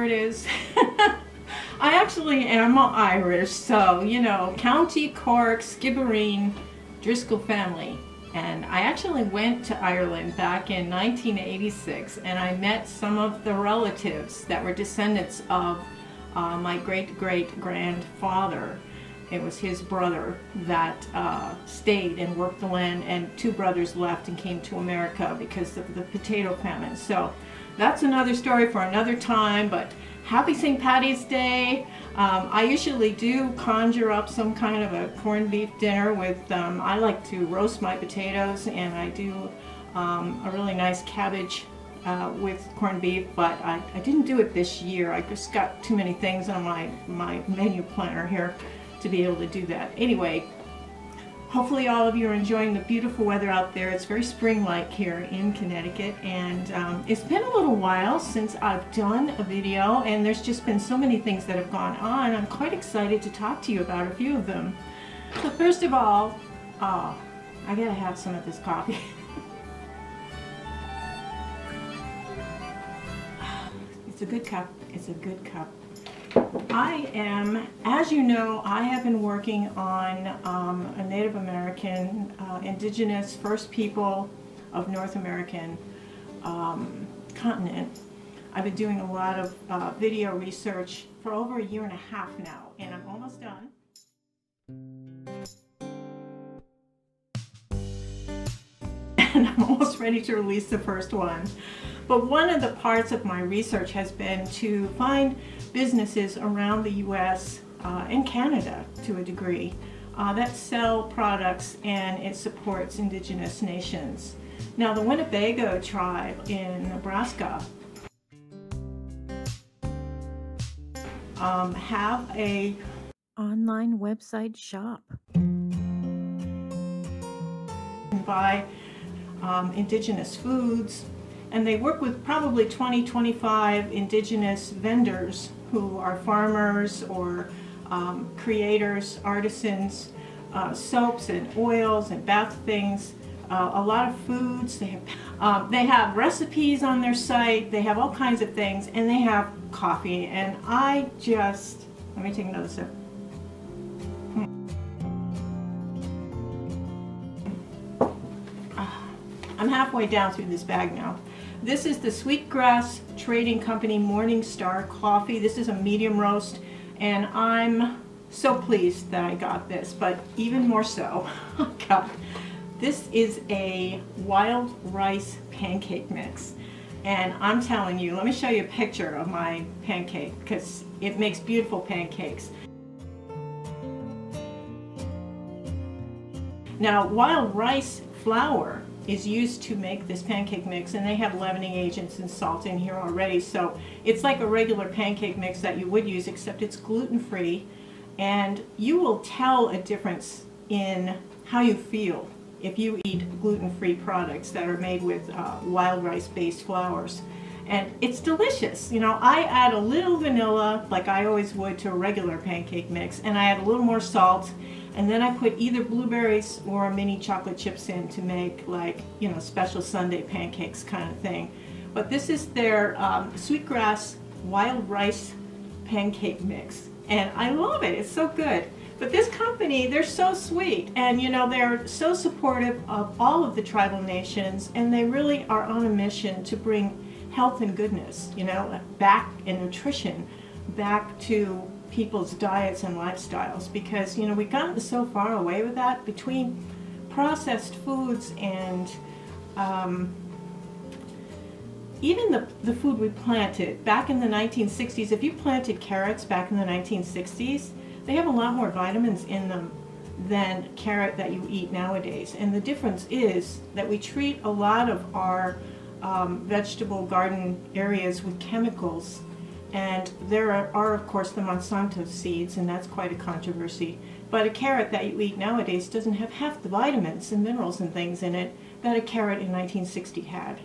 it is. I actually am Irish, so, you know, County Cork, Skibbereen, Driscoll family. And I actually went to Ireland back in 1986, and I met some of the relatives that were descendants of my great-great-grandfather. It was his brother that stayed and worked the land, and two brothers left and came to America because of the potato famine. So that's another story for another time, but happy St. Patty's Day. I usually do conjure up some kind of a corned beef dinner with, I like to roast my potatoes, and I do a really nice cabbage with corned beef, but I didn't do it this year. I just got too many things on my menu planner here to be able to do that. Anyway, hopefully all of you are enjoying the beautiful weather out there. It's very spring-like here in Connecticut, and it's been a little while since I've done a video, and there's just been so many things that have gone on. I'm quite excited to talk to you about a few of them. So first of all, I gotta have some of this coffee. It's a good cup. It's a good cup. I am, as you know, I have been working on a Native American, indigenous First People of North American continent. I've been doing a lot of video research for over 1.5 years now, and I'm almost done. And I'm almost ready to release the first one. But one of the parts of my research has been to find businesses around the US and Canada to a degree that sell products, and it supports indigenous nations. Now, the Winnebago tribe in Nebraska have a online website shop. Buy indigenous foods, and they work with probably 20-25 indigenous vendors who are farmers or creators, artisans, soaps and oils and bath things, a lot of foods. They have recipes on their site, they have all kinds of things, and they have coffee. And I just, let me take another sip. I'm halfway down through this bag now. This is the Sweetgrass Trading Company Morningstar coffee. This is a medium roast, and I'm so pleased that I got this, but even more so, God, this is a wild rice pancake mix. And I'm telling you, let me show you a picture of my pancake, because it makes beautiful pancakes. Now, wild rice flour is used to make this pancake mix, and they have leavening agents and salt in here already, so it's like a regular pancake mix that you would use, except it's gluten-free, and you will tell a difference in how you feel if you eat gluten-free products that are made with wild rice-based flours. And it's delicious. You know, I add a little vanilla, like I always would, to a regular pancake mix, and I add a little more salt, and then I put either blueberries or mini chocolate chips in to make, like, you know, special Sunday pancakes kind of thing. But this is their Sweetgrass Wild Rice Pancake Mix, and I love it. It's so good. But this company, they're so sweet, and you know, they're so supportive of all of the tribal nations, and they really are on a mission to bring health and goodness, you know, back, and nutrition back to people's diets and lifestyles, because, you know, we've gotten so far away with that between processed foods and even the food we planted back in the 1960s. If you planted carrots back in the 1960s, they have a lot more vitamins in them than carrot that you eat nowadays. And the difference is that we treat a lot of our vegetable garden areas with chemicals. And there are, of course, the Monsanto seeds, and that's quite a controversy. But a carrot that you eat nowadays doesn't have half the vitamins and minerals and things in it that a carrot in 1960 had.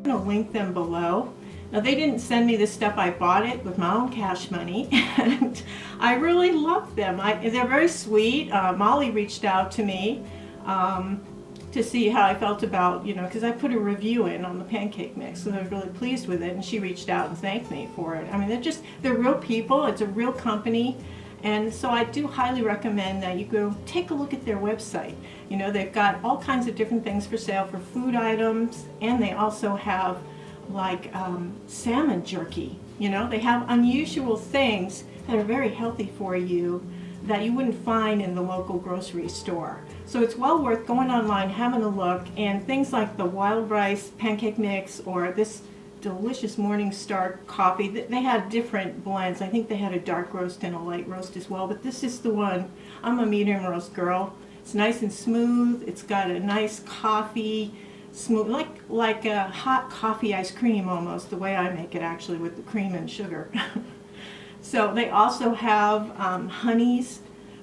going to link them below. Now, they didn't send me this stuff. I bought it with my own cash money, and I really love them. They're very sweet. Molly reached out to me to see how I felt about, you know, because I put a review in on the pancake mix, and I was really pleased with it, and she reached out and thanked me for it. I mean, they're real people. It's a real company, and so I do highly recommend that you go take a look at their website. You know, they've got all kinds of different things for sale for food items, and they also have like salmon jerky. You know, they have unusual things that are very healthy for you that you wouldn't find in the local grocery store. So it's well worth going online, having a look, and things like the wild rice pancake mix or this delicious Morning Star coffee. They had different blends. I think they had a dark roast and a light roast as well, but this is the one. I'm a medium roast girl. It's nice and smooth. It's got a nice coffee, smooth, like a hot coffee ice cream almost, the way I make it actually, with the cream and sugar. So they also have honeys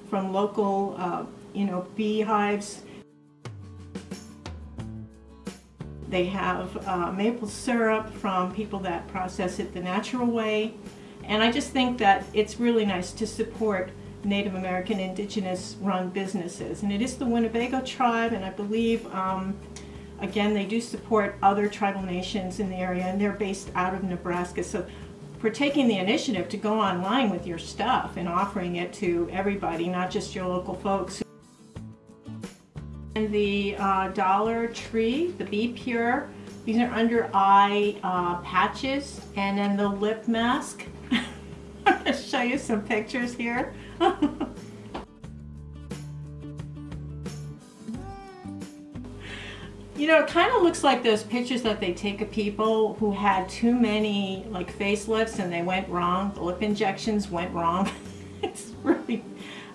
from local, you know, beehives. They have maple syrup from people that process it the natural way. And I just think that it's really nice to support Native American indigenous run businesses. And it is the Winnebago tribe, and I believe again, they do support other tribal nations in the area, and they're based out of Nebraska. So for taking the initiative to go online with your stuff and offering it to everybody, not just your local folks. And the Dollar Tree, the Be Pure, these are under eye patches, and then the lip mask. I'm going to show you some pictures here. You know, it kind of looks like those pictures that they take of people who had too many like facelifts and they went wrong. The lip injections went wrong. It's really,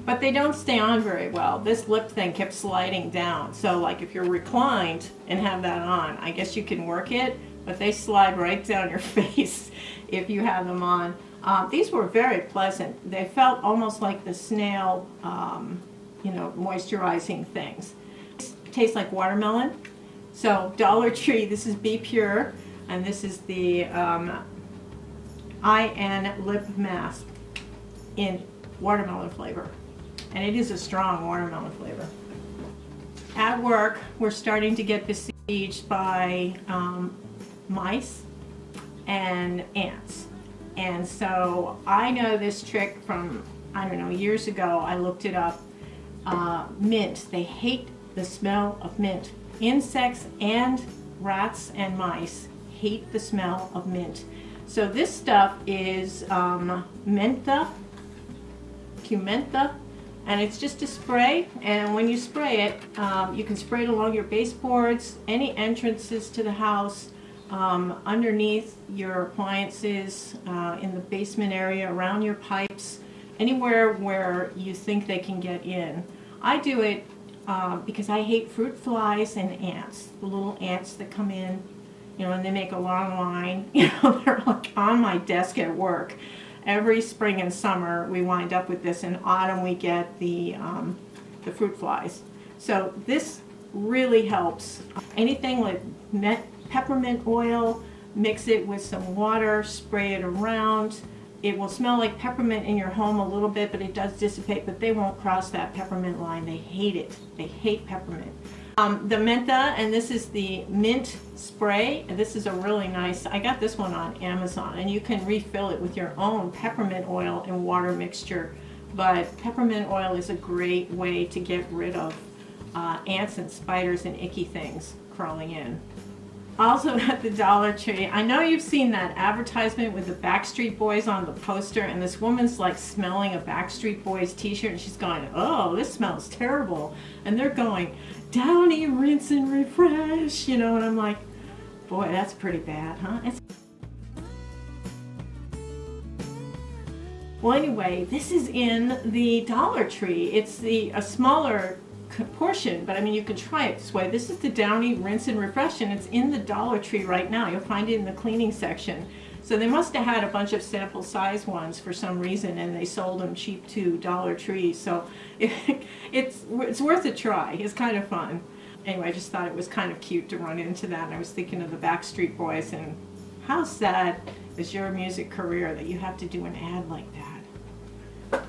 but they don't stay on very well. This lip thing kept sliding down. So like if you're reclined and have that on, I guess you can work it, but they slide right down your face if you have them on. These were very pleasant. They felt almost like the snail, you know, moisturizing things. It tastes like watermelon. So Dollar Tree, this is Be Pure, and this is the Eye and Lip Mask in watermelon flavor. And it is a strong watermelon flavor. At work, we're starting to get besieged by mice and ants. And so I know this trick from, I don't know, years ago. I looked it up. Mint. They hate the smell of mint. Insects and rats and mice hate the smell of mint. So this stuff is mentha, cumenta, and it's just a spray. And when you spray it, you can spray it along your baseboards, any entrances to the house, underneath your appliances, in the basement area, around your pipes, anywhere where you think they can get in. I do it because I hate fruit flies and ants, the little ants that come in, you know, and they make a long line. You know, they're like on my desk at work. Every spring and summer we wind up with this. In autumn we get the fruit flies. So this really helps. Anything like peppermint oil, mix it with some water, spray it around. It will smell like peppermint in your home a little bit, but it does dissipate, but they won't cross that peppermint line. They hate it. They hate peppermint. The mentha, and this is the mint spray. And this is a really nice, I got this one on Amazon, and you can refill it with your own peppermint oil and water mixture. But peppermint oil is a great way to get rid of ants and spiders and icky things crawling in. Also at the Dollar Tree, I know you've seen that advertisement with the Backstreet Boys on the poster, and this woman's like smelling a Backstreet Boys t-shirt, and she's going, oh, this smells terrible. And they're going, Downy, rinse and refresh, you know, and I'm like, boy, that's pretty bad, huh? Well, anyway, this is in the Dollar Tree. It's a smaller portion, but I mean, you can try it this way. This is the Downy Rinse and Refresh, and it's in the Dollar Tree right now. You'll find it in the cleaning section. So they must have had a bunch of sample size ones for some reason, and they sold them cheap to Dollar Tree. So it's worth a try. It's kind of fun. anyway, I just thought it was kind of cute to run into that. And I was thinking of the Backstreet Boys, and how sad is your music career that you have to do an ad like that.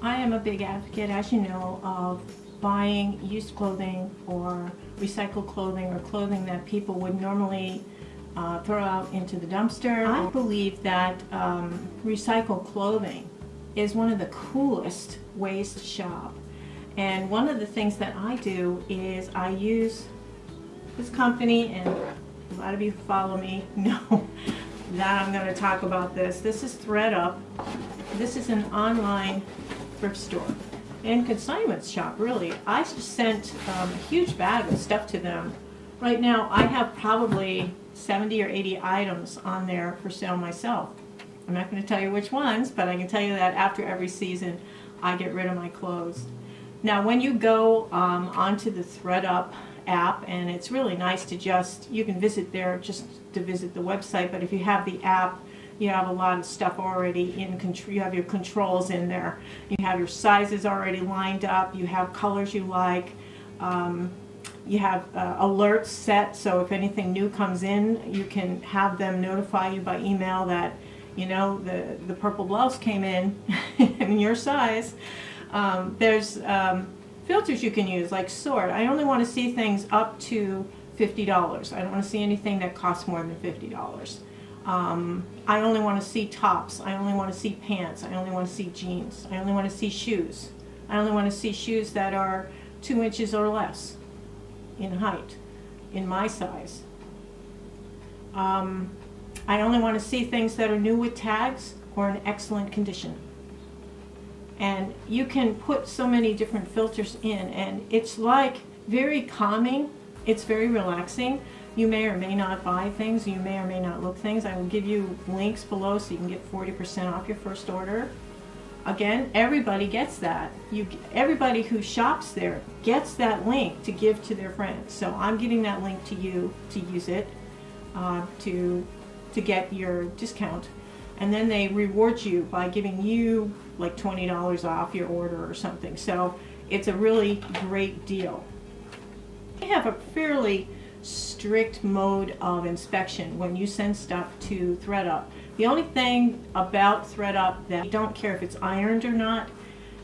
I am a big advocate, as you know, of buying used clothing or recycled clothing or clothing that people would normally throw out into the dumpster. I believe that recycled clothing is one of the coolest ways to shop. And one of the things that I do is I use this company, and a lot of you who follow me know that I'm going to talk about this. This is ThredUp. This is an online thrift store and consignment shop, really. I just sent a huge bag of stuff to them. Right now I have probably 70 or 80 items on there for sale myself. I'm not going to tell you which ones, but I can tell you that after every season I get rid of my clothes. Now when you go onto the ThredUp app, and it's really nice to just, you can visit there just to visit the website, but if you have the app, you have a lot of stuff already in control. You have your controls in there. You have your sizes already lined up. You have colors you like. You have alerts set, so if anything new comes in, you can have them notify you by email that, you know, the purple blouse came in in your size. There's filters you can use, like sort. I only want to see things up to $50. I don't want to see anything that costs more than $50. I only want to see tops. I only want to see pants. I only want to see jeans. I only want to see shoes. I only want to see shoes that are 2 inches or less in height, in my size. I only want to see things that are new with tags or in excellent condition. And you can put so many different filters in, and it's like very calming. It's very relaxing. You may or may not buy things. You may or may not look things. I will give you links below so you can get 40% off your first order. Again, everybody gets that. Everybody who shops there gets that link to give to their friends. So I'm giving that link to you to use it to get your discount. And then they reward you by giving you like $20 off your order or something. So it's a really great deal. They have a fairly strict mode of inspection when you send stuff to ThredUp. The only thing about ThredUp that you don't care if it's ironed or not,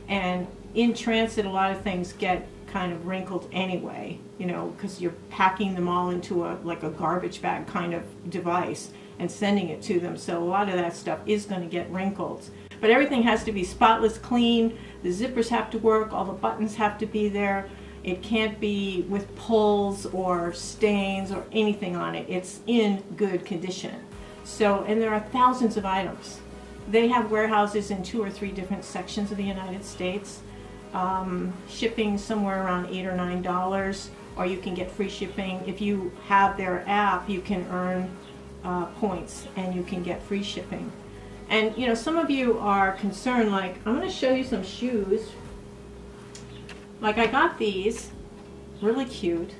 and in transit a lot of things get kind of wrinkled anyway, you know, because you're packing them all into like a garbage bag kind of device and sending it to them, so a lot of that stuff is going to get wrinkled. But everything has to be spotless clean, the zippers have to work, all the buttons have to be there. It can't be with pulls or stains or anything on it. It's in good condition. So, and there are thousands of items. They have warehouses in 2 or 3 different sections of the United States. Shipping somewhere around $8 or $9, or you can get free shipping. If you have their app, you can earn points and you can get free shipping. And you know, some of you are concerned, like, I'm going to show you some shoes. Like I got these, really cute.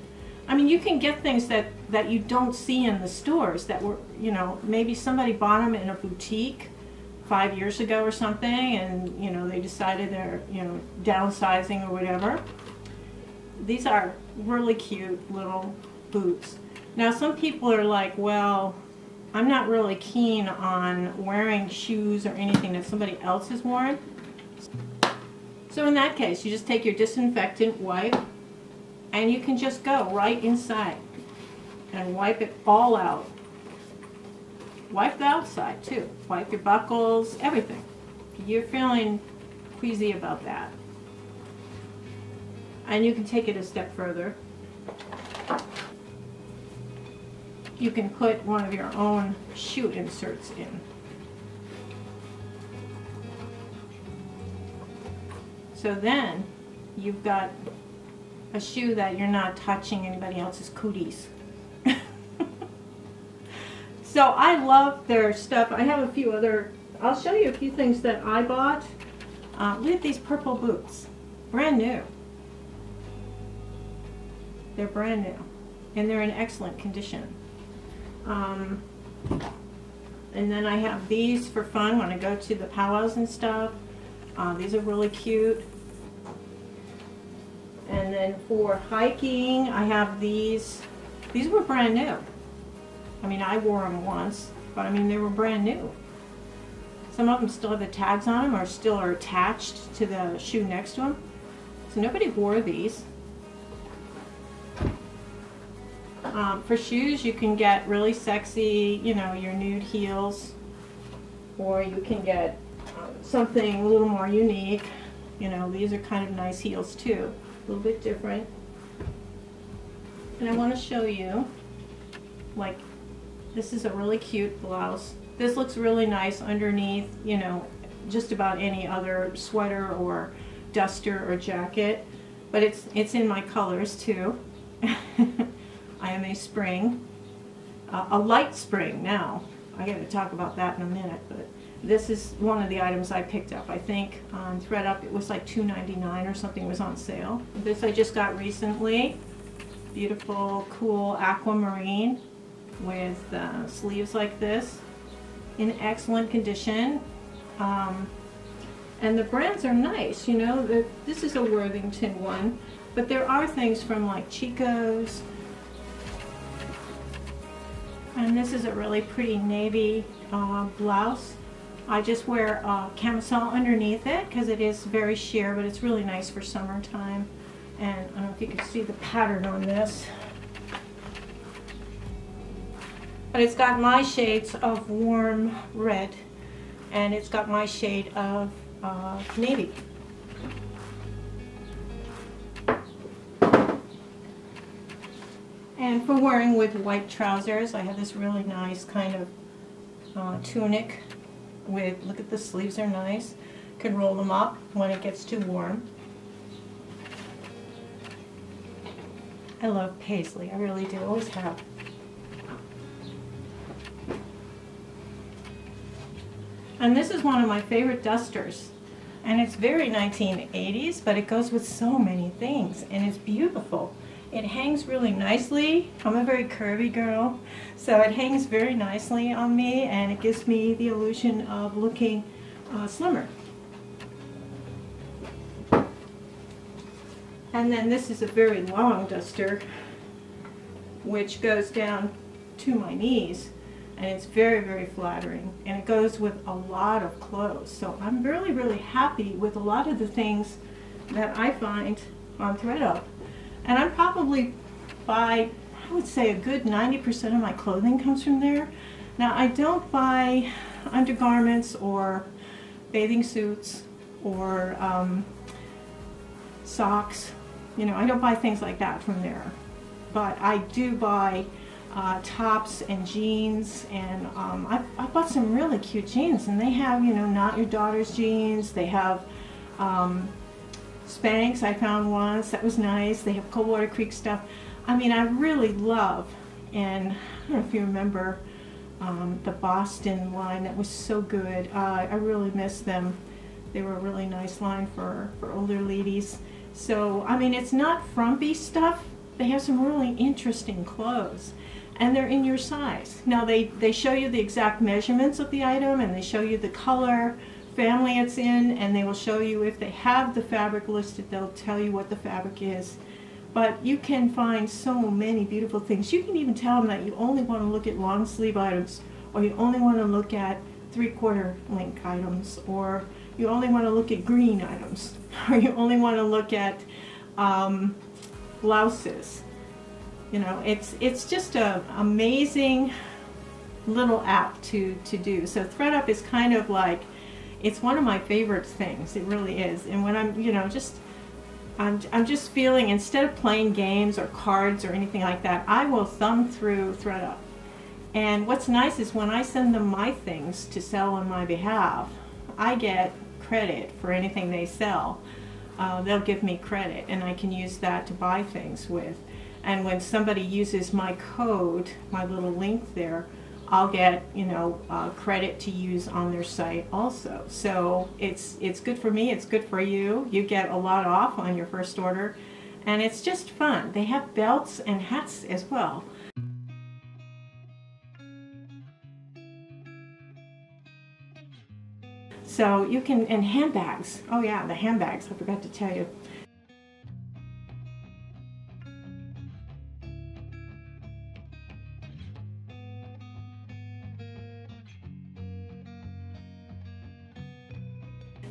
I mean, you can get things that you don't see in the stores that were, you know, maybe somebody bought them in a boutique 5 years ago or something, and you know, they decided they're, you know, downsizing or whatever. These are really cute little boots. Now some people are like, well, I'm not really keen on wearing shoes or anything that somebody else has worn. So in that case, you just take your disinfectant wipe and you can just go right inside and wipe it all out. Wipe the outside too. Wipe your buckles, everything. If you're feeling queasy about that. And you can take it a step further. You can put one of your own shoe inserts in. So then you've got a shoe that you're not touching anybody else's cooties. So I love their stuff. I have a few other, I'll show you a few things that I bought. Look at these purple boots, brand new. They're brand new and they're in excellent condition. And then I have these for fun when I go to the powwows and stuff. These are really cute. And then for hiking, I have these. These were brand new. I mean, I wore them once, but I mean, they were brand new. Some of them still have the tags on them or still are attached to the shoe next to them. So nobody wore these. For shoes, you can get really sexy, you know, your nude heels, or you can get something a little more unique. You know, these are kind of nice heels too, a little bit different. And I want to show you, like, this is a really cute blouse. This looks really nice underneath, you know, just about any other sweater or duster or jacket, but it's in my colors too. I am a spring, a light spring now. I got to talk about that in a minute, but this is one of the items I picked up. I think on ThredUp it was like $2.99 or something was on sale. This I just got recently. Beautiful, cool aquamarine with sleeves like this in excellent condition. And the brands are nice, you know. This is a Worthington one, but there are things from like Chico's. And this is a really pretty navy blouse. I just wear camisole underneath it because it is very sheer, but it's really nice for summertime. And I don't know if you can see the pattern on this. But it's got my shades of warm red, and it's got my shade of navy. And for wearing with white trousers, I have this really nice kind of tunic with, look at the sleeves are nice. Can roll them up when it gets too warm. I love paisley, I really do, always have. And this is one of my favorite dusters. And it's very 1980s, but it goes with so many things, and it's beautiful. It hangs really nicely. I'm a very curvy girl, so it hangs very nicely on me, and it gives me the illusion of looking slimmer. And then this is a very long duster, which goes down to my knees, and it's very, very flattering, and it goes with a lot of clothes. So I'm really, really happy with a lot of the things that I find on ThredUp. And I probably buy, I would say a good 90% of my clothing comes from there. Now I don't buy undergarments or bathing suits or socks. You know, I don't buy things like that from there. But I do buy tops and jeans, and I bought some really cute jeans, and they have, you know, Not Your Daughter's jeans. They have Spanx, I found once, that was nice. They have Coldwater Creek stuff. I mean, I really love, and I don't know if you remember the Boston line, that was so good. I really miss them. They were a really nice line for older ladies. So, I mean, it's not frumpy stuff. They have some really interesting clothes, and they're in your size. Now, they show you the exact measurements of the item, and they show you the color, family it's in, and they will show you if they have the fabric listed. They'll tell you what the fabric is. But you can find so many beautiful things. You can even tell them that you only want to look at long sleeve items, or you only want to look at 3/4 length items, or you only want to look at green items, or you only want to look at blouses. You know, it's just an amazing little app to do. So ThredUp is kind of like, it's one of my favorite things. It really is. And when I'm, you know, I'm just feeling, instead of playing games or cards or anything like that, I will thumb through ThredUp. And what's nice is when I send them my things to sell on my behalf, I get credit for anything they sell. They'll give me credit, and I can use that to buy things with. And when somebody uses my code, my little link there, I'll get, you know, credit to use on their site also. So it's good for me, it's good for you. You get a lot off on your first order, and it's just fun. They have belts and hats as well. So you can, and handbags. Oh yeah, the handbags, I forgot to tell you.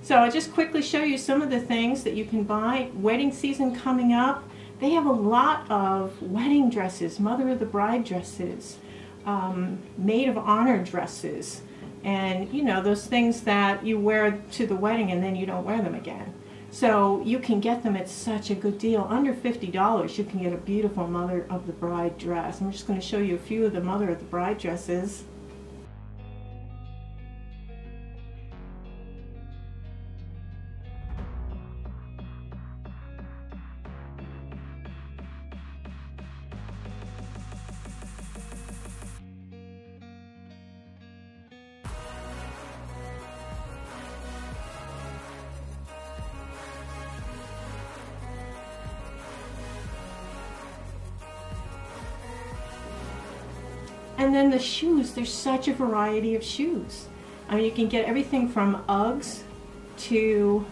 So I'll just quickly show you some of the things that you can buy. Wedding season coming up. They have a lot of wedding dresses, mother of the bride dresses, maid of honor dresses, and you know, those things that you wear to the wedding and then you don't wear them again. So you can get them at such a good deal. Under $50 you can get a beautiful mother of the bride dress. I'm just going to show you a few of the mother of the bride dresses. And then the shoes, there's such a variety of shoes. I mean, you can get everything from Uggs to,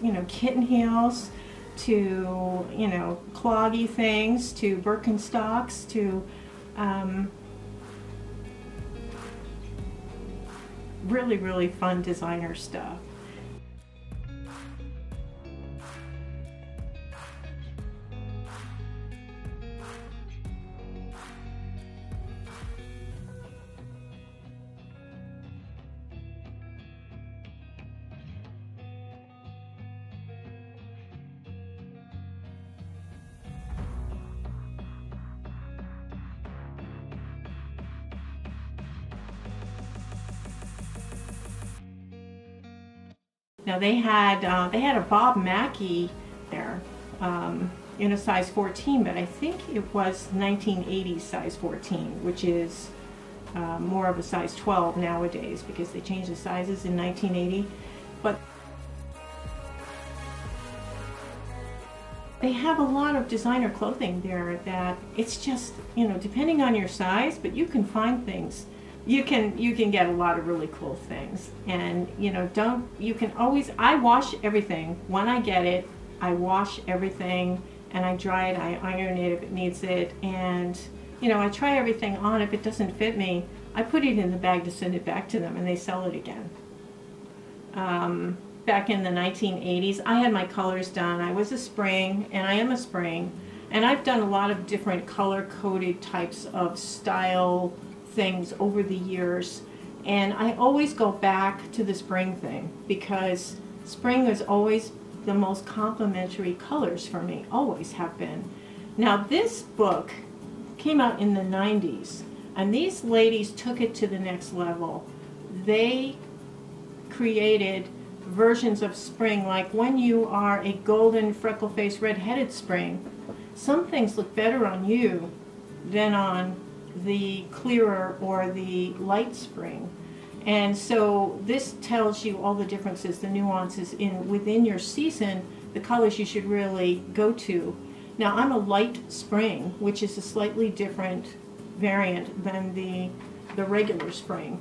you know, kitten heels to, you know, cloggy things to Birkenstocks to really, really fun designer stuff. Now they had a Bob Mackie there in a size 14, but I think it was 1980 size 14, which is more of a size 12 nowadays because they changed the sizes in 1980. But they have a lot of designer clothing there that it's just, you know, depending on your size, but you can find things. You can get a lot of really cool things, and you know, you can always, I wash everything when I get it. I wash everything and I dry it, I iron it if it needs it, and you know, I try everything on. If it doesn't fit me, I put it in the bag to send it back to them and they sell it again. Back in the 1980s, I had my colors done. I was a spring, and I am a spring, and I've done a lot of different color-coded types of style things over the years, and I always go back to the spring thing because spring is always the most complementary colors for me, always have been. Now this book came out in the 90s, and these ladies took it to the next level. They created versions of spring, like when you are a golden freckle-faced red-headed spring, some things look better on you than on the clearer or the light spring. And so this tells you all the differences, the nuances within your season, the colors you should really go to. Now I'm a light spring, which is a slightly different variant than the regular spring.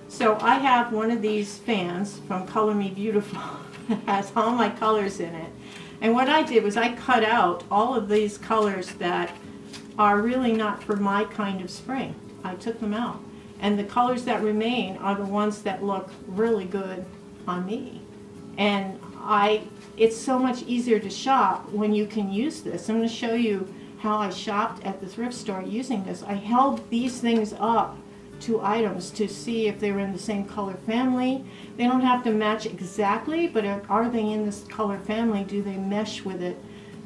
So I have one of these fans from Color Me Beautiful that has all my colors in it. And what I did was I cut out all of these colors that are really not for my kind of spring. I took them out. And the colors that remain are the ones that look really good on me. And it's so much easier to shop when you can use this. I'm going to show you how I shopped at the thrift store using this. I held these things up to items to see if they were in the same color family. They don't have to match exactly, but are they in this color family? Do they mesh with it?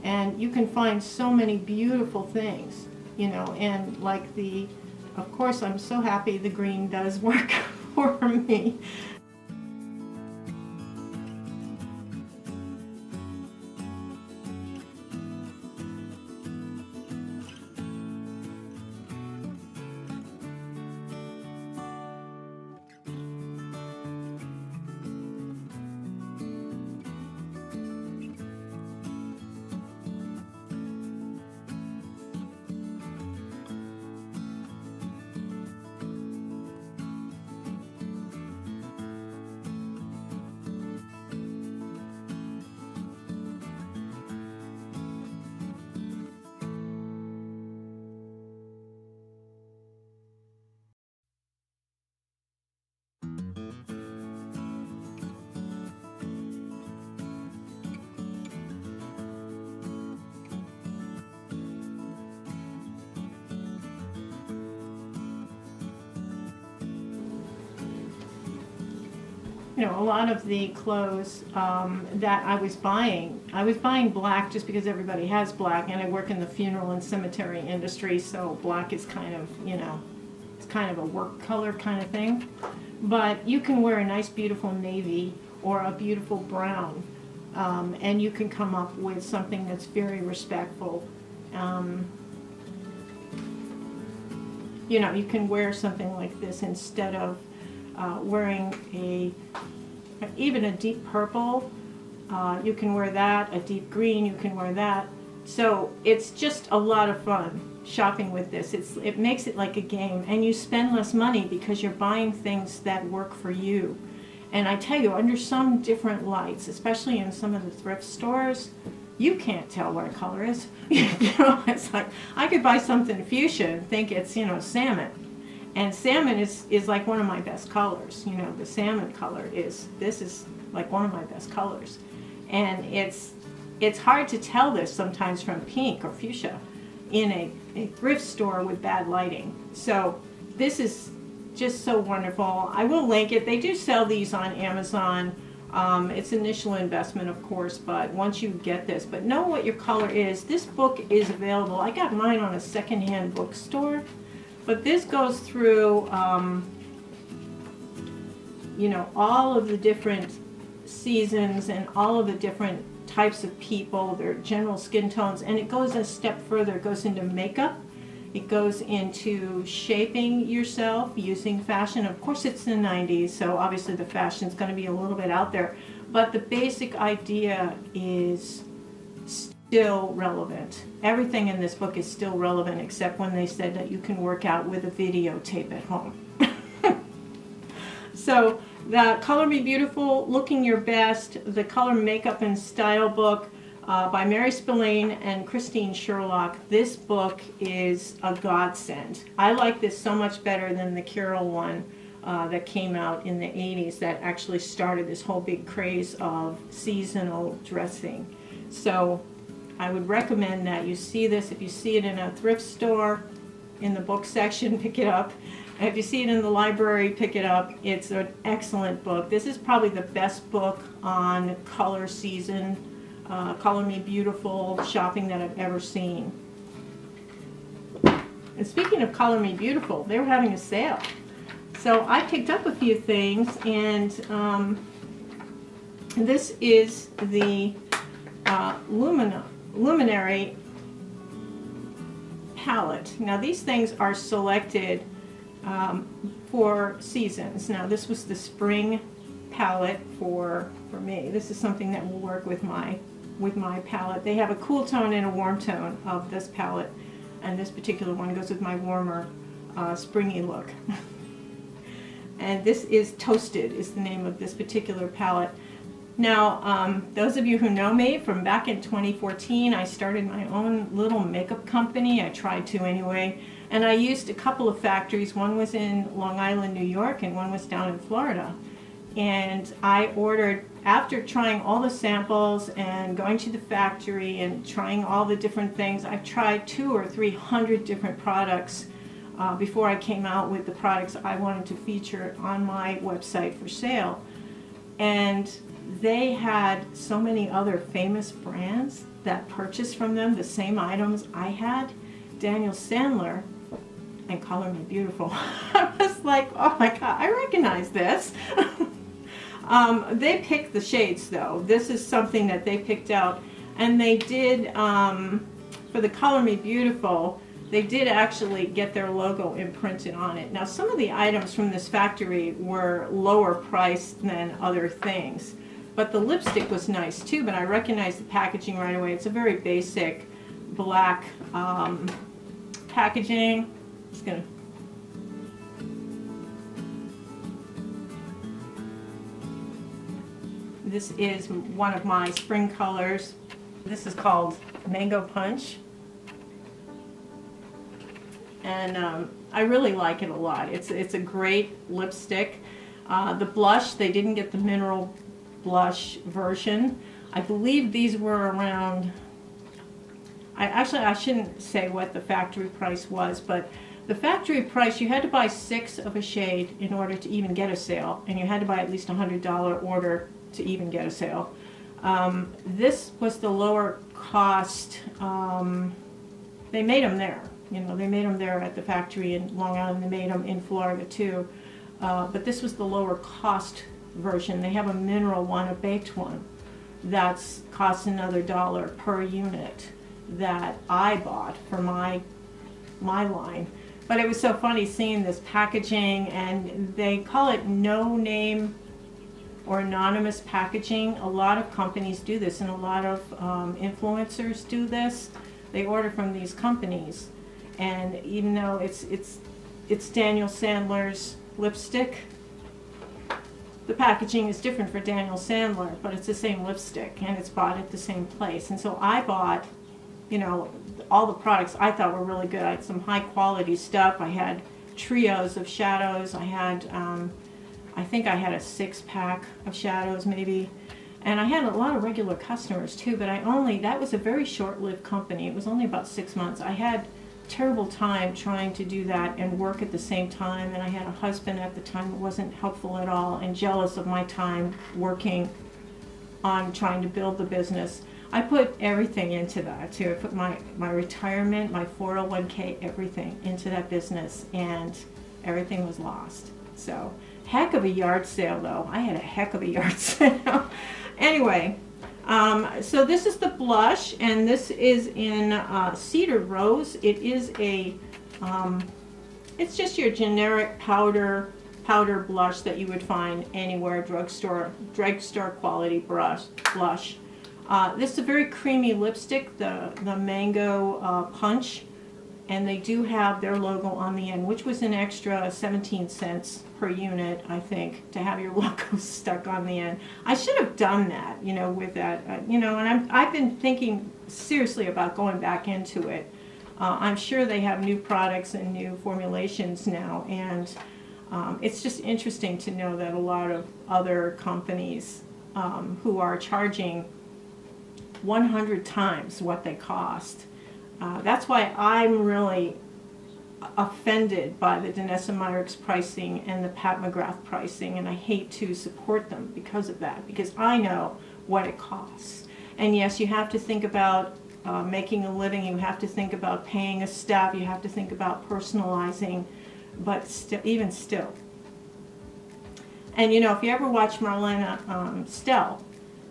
And you can find so many beautiful things, you know, and like of course I'm so happy the green does work for me. you know, a lot of the clothes that I was buying black just because everybody has black, and I work in the funeral and cemetery industry, so black is kind of, you know, it's kind of a work color kind of thing. But you can wear a nice beautiful navy or a beautiful brown, and you can come up with something that's very respectful. You know, you can wear something like this instead of wearing even a deep purple. You can wear that, a deep green, you can wear that. So it's just a lot of fun shopping with this. It makes it like a game, and you spend less money because you're buying things that work for you. And I tell you, under some different lights, especially in some of the thrift stores, you can't tell what a color is. You know, it's like, I could buy something fuchsia and think it's, you know, salmon. And salmon is like one of my best colors. You know, the salmon color this is like one of my best colors. And it's hard to tell this sometimes from pink or fuchsia in a thrift store with bad lighting. So this is just so wonderful. I will link it. They do sell these on Amazon. It's initial investment, of course, but once you get this, but know what your color is. This book is available. I got mine on a secondhand bookstore, but this goes through, you know, all of the different seasons and all of the different types of people, their general skin tones, and it goes a step further. It goes into makeup. It goes into shaping yourself using fashion. Of course, it's the 90s, so obviously the fashion is going to be a little bit out there, but the basic idea is still relevant. Everything in this book is still relevant, except when they said that you can work out with a videotape at home. So the Color Me Beautiful, Looking Your Best, the Color Makeup and Style book, by Mary Spillane and Christine Sherlock. This book is a godsend. I like this so much better than the Carol one that came out in the 80s that actually started this whole big craze of seasonal dressing. So I would recommend that you see this. If you see it in a thrift store, in the book section, pick it up. And if you see it in the library, pick it up. It's an excellent book. This is probably the best book on color season, Color Me Beautiful shopping that I've ever seen. And speaking of Color Me Beautiful, they were having a sale. So I picked up a few things, and this is the Luminary palette. Now these things are selected for seasons. Now this was the spring palette for me. This is something that will work with my palette. They have a cool tone and a warm tone of this palette, and this particular one goes with my warmer springy look. And this is Toasted is the name of this particular palette. Now those of you who know me from back in 2014, I started my own little makeup company. I tried to anyway, and I used a couple of factories. One was in Long Island, New York, and one was down in Florida. And I ordered, after trying all the samples and going to the factory and trying all the different things, I've tried 200 or 300 different products before I came out with the products I wanted to feature on my website for sale. And they had so many other famous brands that purchased from them the same items I had. Daniel Sandler and Color Me Beautiful. I was like, oh my God, I recognize this. They picked the shades though. This is something that they picked out, and they did, for the Color Me Beautiful, they did actually get their logo imprinted on it. Now some of the items from this factory were lower priced than other things, but the lipstick was nice too, but I recognized the packaging right away. It's a very basic black packaging. Just gonna This is one of my spring colors. This is called Mango Punch. And I really like it a lot. It's a great lipstick. The blush, they didn't get the mineral blush version. I believe these were around, I shouldn't say what the factory price was, but The factory price, you had to buy 6 of a shade in order to even get a sale, and you had to buy at least a $100 order to even get a sale. This was the lower cost. They made them there. You know, they made them there at the factory in Long Island. They made them in Florida too. But this was the lower cost version. They have a mineral one, a baked one, that's costs another $1 per unit that I bought for my line. But it was so funny seeing this packaging, and they call it no name or anonymous packaging. A lot of companies do this, and a lot of influencers do this. They order from these companies, and even though it's Daniel Sandler's lipstick, the packaging is different for Daniel Sandler, but it's the same lipstick, and it's bought at the same place. And so I bought, you know, all the products I thought were really good. I had some high quality stuff. I had trios of shadows. I had, I think I had a 6-pack of shadows maybe. And I had a lot of regular customers too, but that was a very short-lived company. It was only about 6 months. I had terrible time trying to do that and work at the same time, and I had a husband at the time that wasn't helpful at all and jealous of my time working on trying to build the business. I put everything into that too. I put my retirement, my 401k, everything into that business, and everything was lost. So, heck of a yard sale though. I had a heck of a yard sale. Anyway, so this is the blush, and this is in Cedar Rose. It is a, it's just your generic powder blush that you would find anywhere, drugstore quality blush. This is a very creamy lipstick, the Mango Punch, and they do have their logo on the end, which was an extra 17 cents per unit, I think, to have your logo stuck on the end. I should have done that, you know, with that, you know, and I've been thinking seriously about going back into it. I'm sure they have new products and new formulations now, and it's just interesting to know that a lot of other companies who are charging 100 times what they cost. That's why I'm really offended by the DANESSA MYRICKS pricing and the Pat McGrath pricing, and I hate to support them because of that, because I know what it costs. And yes, you have to think about making a living, you have to think about paying a staff, you have to think about personalizing, but even still. And you know, if you ever watch Marlena Stell,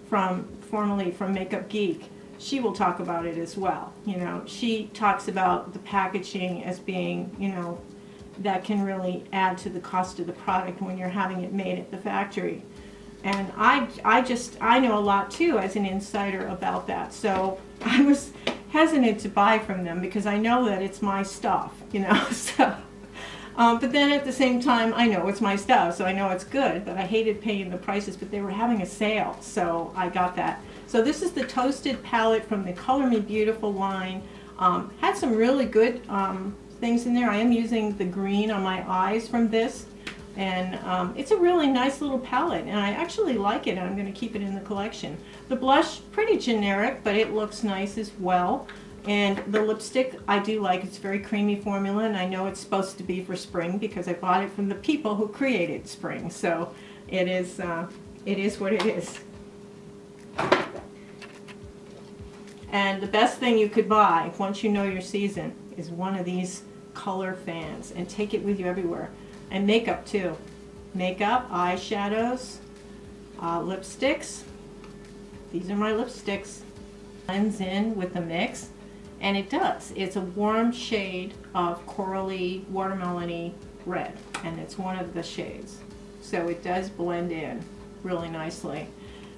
formerly from Makeup Geek, she will talk about it as well. You know, she talks about the packaging as being, you know, that can really add to the cost of the product when you're having it made at the factory. And I know a lot too as an insider about that. So I was hesitant to buy from them because I know that it's my stuff, you know. So, but then at the same time, I know it's my stuff, so I know it's good, but I hated paying the prices, but they were having a sale, so I got that. So this is the Toasted palette from the Color Me Beautiful line. Had some really good things in there. I am using the green on my eyes from this, and it's a really nice little palette, and I actually like it, and I'm going to keep it in the collection. The blush, pretty generic, but it looks nice as well. And the lipstick, I do like. It's very creamy formula, and I know it's supposed to be for spring because I bought it from the people who created spring. So it is what it is. And the best thing you could buy once you know your season is one of these color fans, and take it with you everywhere. And makeup too. Makeup, eyeshadows, lipsticks. These are my lipsticks. Blends in with the mix, and it does. It's a warm shade of corally, watermelony red, and it's one of the shades. So it does blend in really nicely.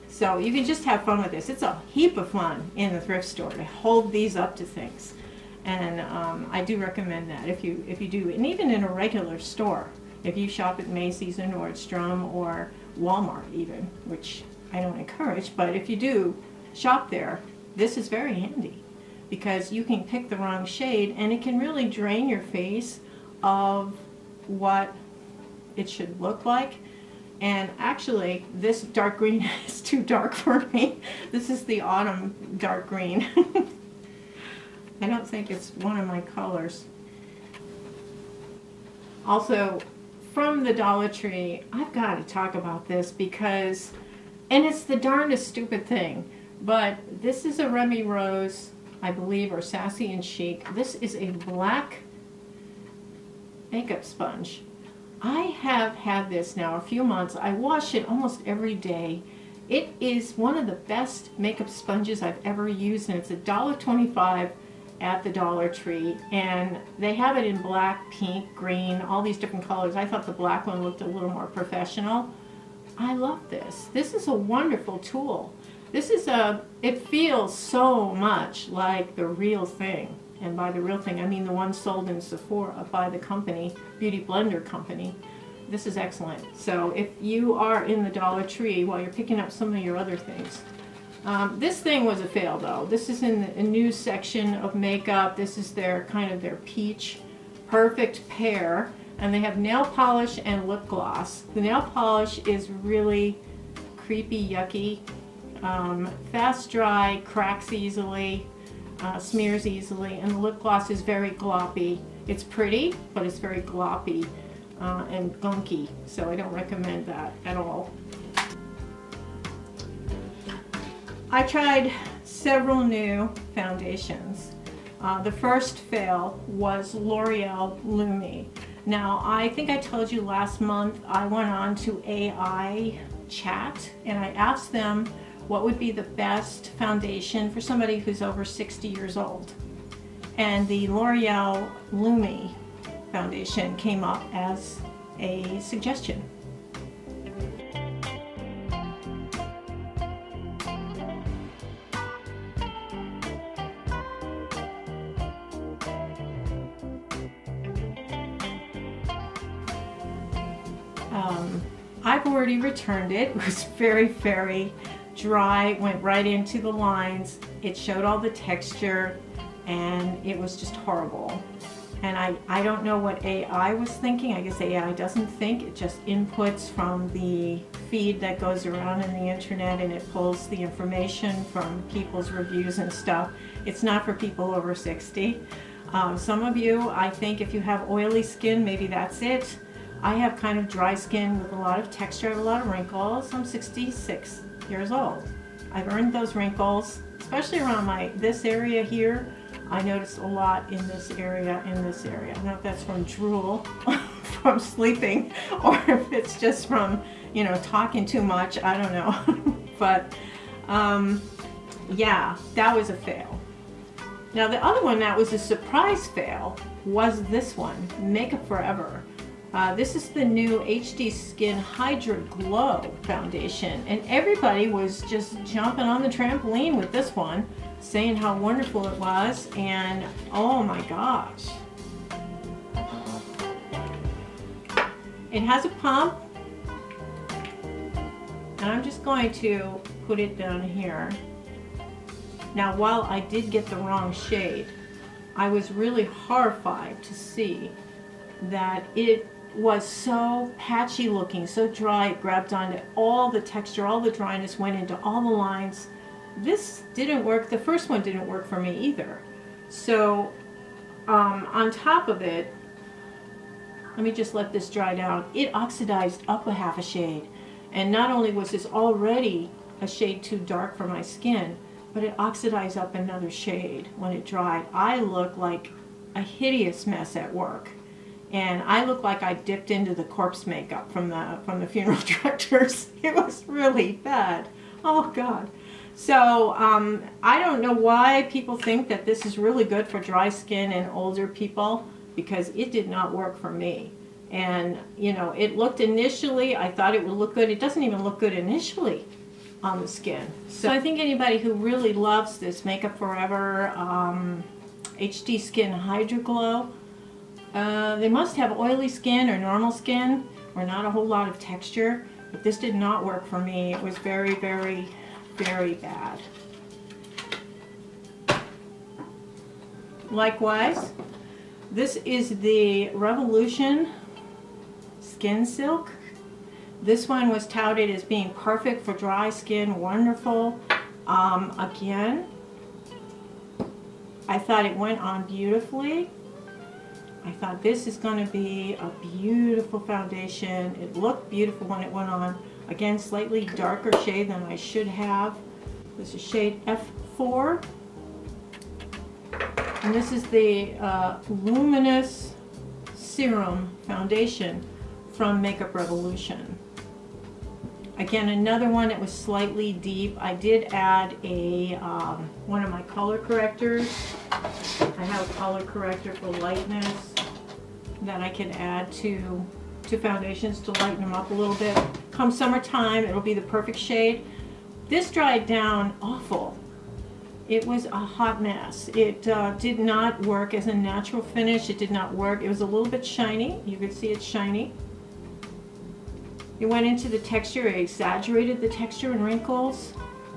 So you can just have fun with this. It's a heap of fun in the thrift store to hold these up to things. And I do recommend that if you do, and even in a regular store, if you shop at Macy's or Nordstrom or Walmart even, which I don't encourage, but if you do shop there, this is very handy because you can pick the wrong shade and it can really drain your face of what it should look like. And actually, this dark green is too dark for me. This is the autumn dark green. I don't think it's one of my colors. Also, from the Dollar Tree, I've got to talk about this because, and it's the darndest stupid thing, but this is a Remy Rose, I believe, or Sassy and Chic. This is a black makeup sponge. I have had this now a few months. I wash it almost every day. It is one of the best makeup sponges I've ever used, and it's $1.25 at the Dollar Tree, and they have it in black, pink, green, all these different colors. I thought the black one looked a little more professional. I love this. This is a wonderful tool. This is it feels so much like the real thing. And by the real thing, I mean the one sold in Sephora by the company, Beauty Blender Company. This is excellent. So if you are in the Dollar Tree while you're picking up some of your other things. This thing was a fail though. This is in the new section of makeup. This is their kind of their peach perfect pair. And they have nail polish and lip gloss. The nail polish is really creepy, yucky, fast dry, cracks easily, smears easily, and the lip gloss is very gloppy. It's pretty, but it's very gloppy and gunky, so I don't recommend that at all. I tried several new foundations. The first fail was L'Oreal Lumi. Now, I think I told you last month I went on to AI chat and I asked them what would be the best foundation for somebody who's over 60 years old. And the L'Oreal Lumi foundation came up as a suggestion. I've already returned it. It was very, very dry, went right into the lines. It showed all the texture and it was just horrible. And I don't know what AI was thinking. I guess AI doesn't think, it just inputs from the feed that goes around in the internet and it pulls the information from people's reviews and stuff. It's not for people over 60. Some of you, I think if you have oily skin, maybe that's it. I have kind of dry skin with a lot of texture, I have a lot of wrinkles. I'm 66 years old. I've earned those wrinkles, especially around this area here. I noticed a lot in this area, I don't know if that's from drool, from sleeping, or if it's just from, you know, talking too much, I don't know. But, yeah, that was a fail. Now the other one that was a surprise fail was this one, Makeup Forever. This is the new HD Skin Hydra Glow foundation, and everybody was just jumping on the trampoline with this one, saying how wonderful it was, and oh my gosh. It has a pump, and I'm just going to put it down here. Now, while I did get the wrong shade, I was really horrified to see that it was so patchy looking, so dry, it grabbed onto all the texture, all the dryness went into all the lines. This didn't work, the first one didn't work for me either. So on top of it, let me just let this dry down, it oxidized up a half a shade. And not only was this already a shade too dark for my skin, but it oxidized up another shade when it dried. I looked like a hideous mess at work. And I looked like I dipped into the corpse makeup from the funeral directors. It was really bad. Oh God. So I don't know why people think that this is really good for dry skin and older people, because it did not work for me. And you know, it looked initially, I thought it would look good. It doesn't even look good initially on the skin. So I think anybody who really loves this Makeup Forever HD Skin Hydra Glow, they must have oily skin or normal skin or not a whole lot of texture, but this did not work for me. It was very, very, very bad. Likewise, this is the Revolution Skin Silk. This one was touted as being perfect for dry skin, wonderful. Again, I thought it went on beautifully. I thought this is going to be a beautiful foundation. It looked beautiful when it went on. Again, slightly darker shade than I should have. This is shade F4. And this is the Luminous Serum Foundation from Makeup Revolution. Again, another one that was slightly deep. I did add a one of my color correctors. I have a color corrector for lightness that I can add to foundations to lighten them up a little bit. Come summertime, it'll be the perfect shade. This dried down awful. It was a hot mess. It did not work as a natural finish. It did not work. It was a little bit shiny. You could see it's shiny. It went into the texture. It exaggerated the texture and wrinkles.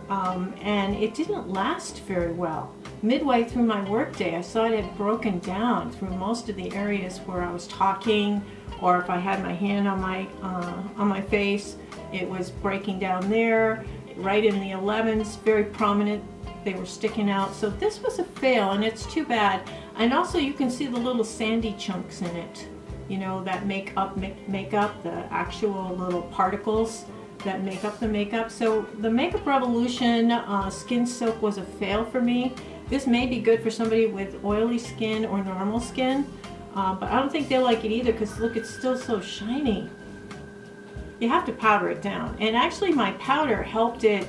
And it didn't last very well. Midway through my workday, I saw it had broken down through most of the areas where I was talking, or if I had my hand on my face, it was breaking down there, right in the 11s, very prominent. They were sticking out. So this was a fail, and it's too bad. And also you can see the little sandy chunks in it. You know, that make up the actual little particles that make up the makeup. So the Makeup Revolution Skin Silk was a fail for me. This may be good for somebody with oily skin or normal skin, but I don't think they'll like it either because look, it's still so shiny. You have to powder it down. And actually my powder helped it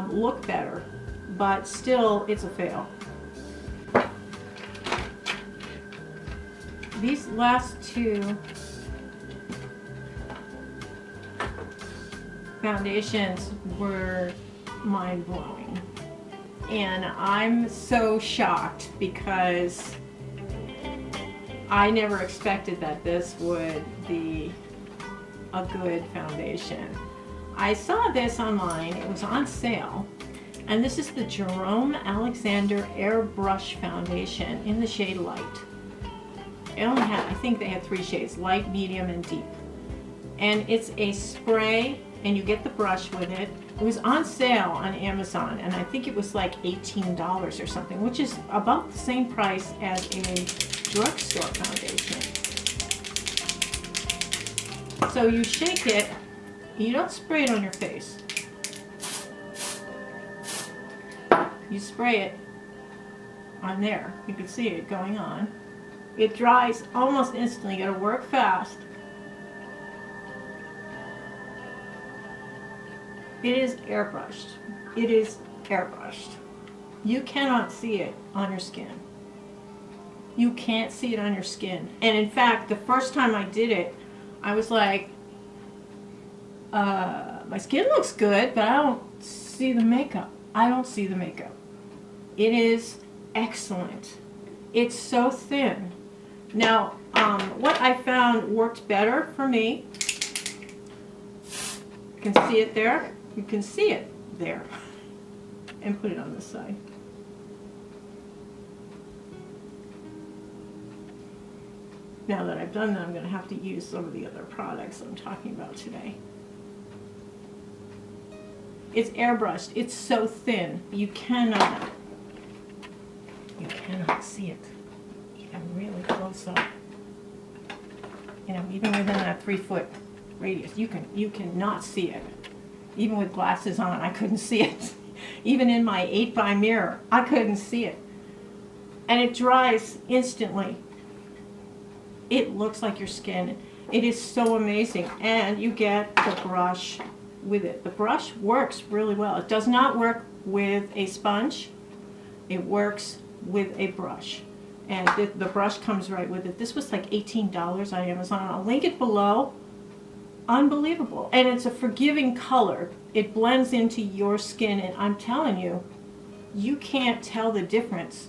look better, but still it's a fail. These last two foundations were mind-blowing, and I'm so shocked because I never expected that this would be a good foundation. I saw this online, it was on sale, and this is the Jerome Alexander Airbrush Foundation in the shade Light. It only had, I think they had 3 shades, light, medium, and deep. And it's a spray, and you get the brush with it. It was on sale on Amazon, and I think it was like $18 or something, which is about the same price as a drugstore foundation. So you shake it, you don't spray it on your face. You spray it on there. You can see it going on. It dries almost instantly. You gotta work fast. It is airbrushed. It is airbrushed. You cannot see it on your skin. You can't see it on your skin. And in fact, the first time I did it, I was like, my skin looks good, but I don't see the makeup. I don't see the makeup. It is excellent. It's so thin. Now, what I found worked better for me, you can see it there, you can see it there, and put it on this side. Now that I've done that, I'm going to have to use some of the other products I'm talking about today. It's airbrushed. It's so thin. You cannot see it. Even really close up. You know, even within that 3-foot radius, you cannot see it. Even with glasses on, I couldn't see it. Even in my 8x mirror, I couldn't see it. And it dries instantly. It looks like your skin. It is so amazing. And you get the brush with it. The brush works really well. It does not work with a sponge. It works with a brush. And the brush comes right with it. This was like $18 on Amazon. I'll link it below. Unbelievable. And it's a forgiving color. It blends into your skin, and I'm telling you, you can't tell the difference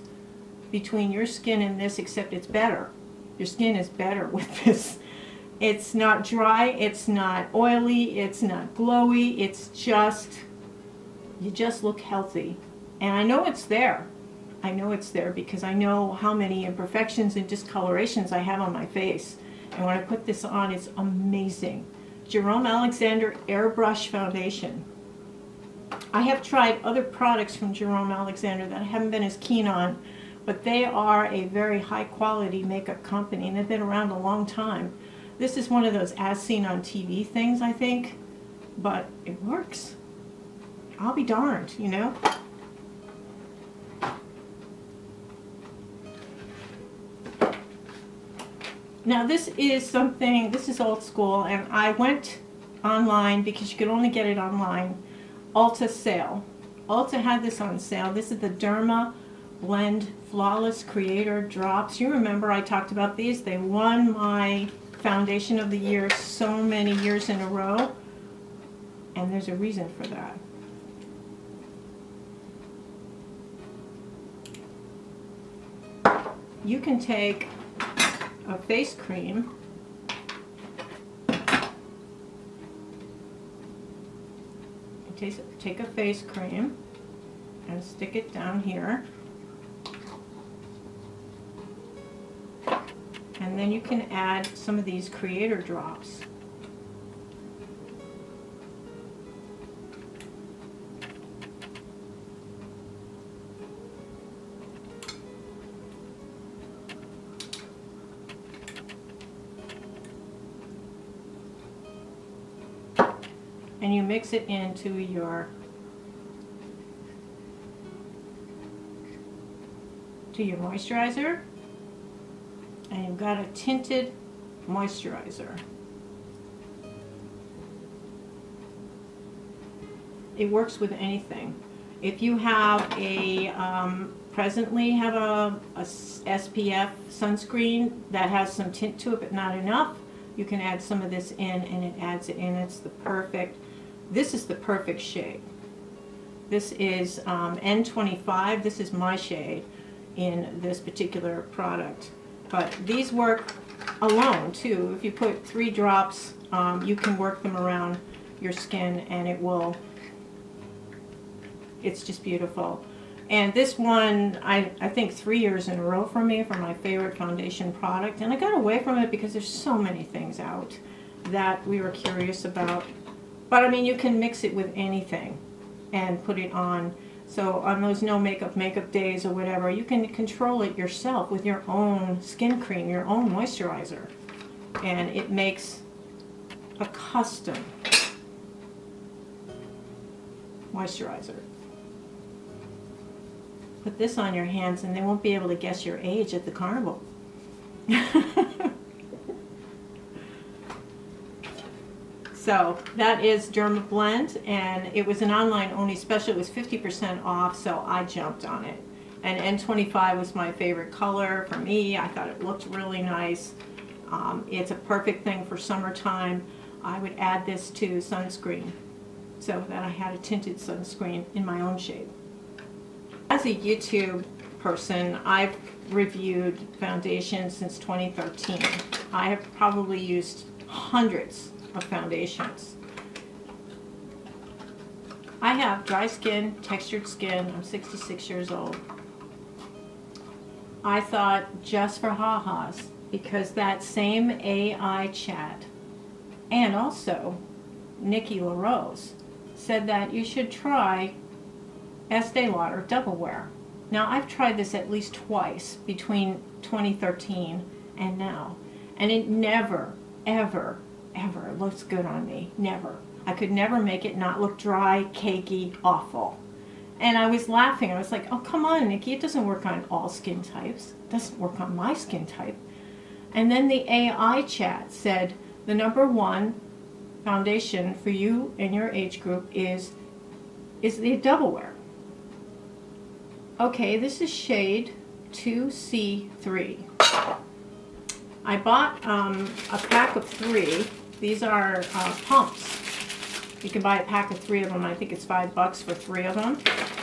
between your skin and this, except it's better. Your skin is better with this. It's not dry, it's not oily, it's not glowy, it's just, you just look healthy. And I know it's there. I know it's there because I know how many imperfections and discolorations I have on my face. And when I put this on, it's amazing. Jerome Alexander Airbrush Foundation. I have tried other products from Jerome Alexander that I haven't been as keen on, but they are a very high quality makeup company and they've been around a long time. This is one of those as seen on TV things, I think, but it works. I'll be darned, you know? Now this is something, this is old school, and I went online because you could only get it online. Ulta sale. Ulta had this on sale. This is the Derma Blend Flawless Creator Drops. You remember I talked about these. They won my foundation of the year so many years in a row, and there's a reason for that. You can take a face cream take a face cream and stick it down here, and then you can add some of these creator drops. And you mix it into your moisturizer, and you've got a tinted moisturizer. It works with anything. If you have a presently have a SPF sunscreen that has some tint to it but not enough, you can add some of this in, and it adds it in. It's the perfect. This is the perfect shade. This is N25. This is my shade in this particular product. But these work alone too. If you put 3 drops, you can work them around your skin and it will, it's just beautiful. And this one, I think 3 years in a row for me for my favorite foundation product. And I got away from it because there's so many things out that we were curious about. But I mean, you can mix it with anything and put it on. So on those no makeup days or whatever, you can control it yourself with your own skin cream, your own moisturizer. And it makes a custom moisturizer. Put this on your hands and they won't be able to guess your age at the carnival. So that is Derma Blend, and it was an online only special. It was 50% off, so I jumped on it. And N25 was my favorite color for me. I thought it looked really nice. It's a perfect thing for summertime. I would add this to sunscreen so that I had a tinted sunscreen in my own shade. As a YouTube person, I've reviewed foundation since 2013. I have probably used hundreds of foundations. I have dry skin, textured skin. I'm 66 years old. I thought just for ha-has, because that same AI chat and also Nikki LaRose said that you should try Estee Lauder Double Wear. Now I've tried this at least twice between 2013 and now, and it never, ever, ever looks good on me. Never. I could never make it not look dry, cakey, awful. And I was laughing. I was like, oh, come on, Nikki. It doesn't work on all skin types. It doesn't work on my skin type. And then the AI chat said the #1 foundation for you and your age group is the Double Wear. Okay, this is shade 2C3. I bought a pack of 3. These are pumps. You can buy a pack of 3 of them. I think it's $5 for 3 of them.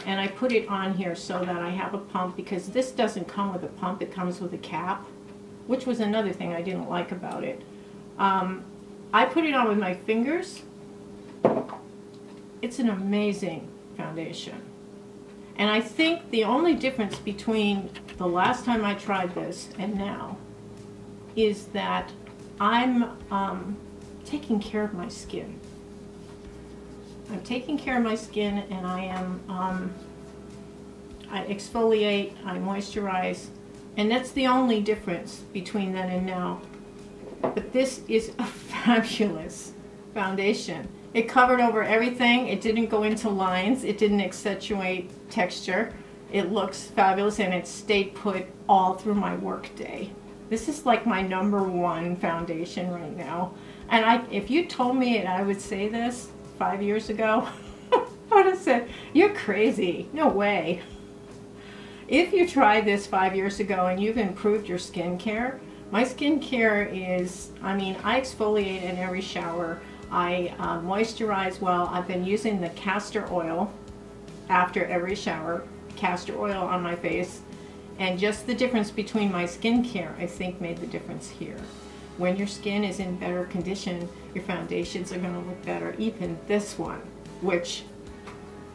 And I put it on here so that I have a pump, because this doesn't come with a pump. It comes with a cap, which was another thing I didn't like about it. I put it on with my fingers. It's an amazing foundation. And I think the only difference between the last time I tried this and now is that I'm taking care of my skin. I'm taking care of my skin, and I am I exfoliate, I moisturize, and that's the only difference between then and now. But this is a fabulous foundation. It covered over everything. It didn't go into lines. It didn't accentuate texture. It looks fabulous, and it stayed put all through my work day. This is like my #1 foundation right now. And if you told me it, I would say this 5 years ago, I would have said, you're crazy. No way. If you tried this 5 years ago and you've improved your skincare, my skincare is, I mean, I exfoliate in every shower. I moisturize well. I've been using the castor oil after every shower, castor oil on my face, and just the difference between my skincare, I think, made the difference here. When your skin is in better condition, your foundations are going to look better. Even this one, which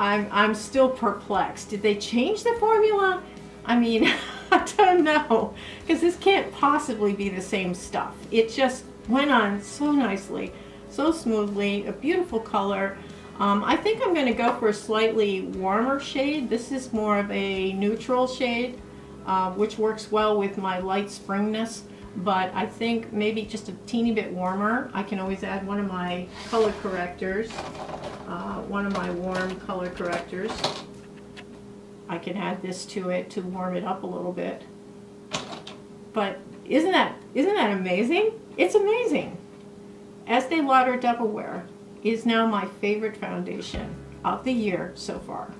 I'm still perplexed. Did they change the formula? I mean, I don't know, because this can't possibly be the same stuff. It just went on so nicely, so smoothly, a beautiful color. I think I'm going to go for a slightly warmer shade. This is more of a neutral shade, which works well with my light springness, but I think maybe just a teeny bit warmer. I can always add one of my color correctors, one of my warm color correctors. I can add this to it to warm it up a little bit. But isn't that amazing? It's amazing. Estee Lauder Double Wear is now my favorite foundation of the year so far.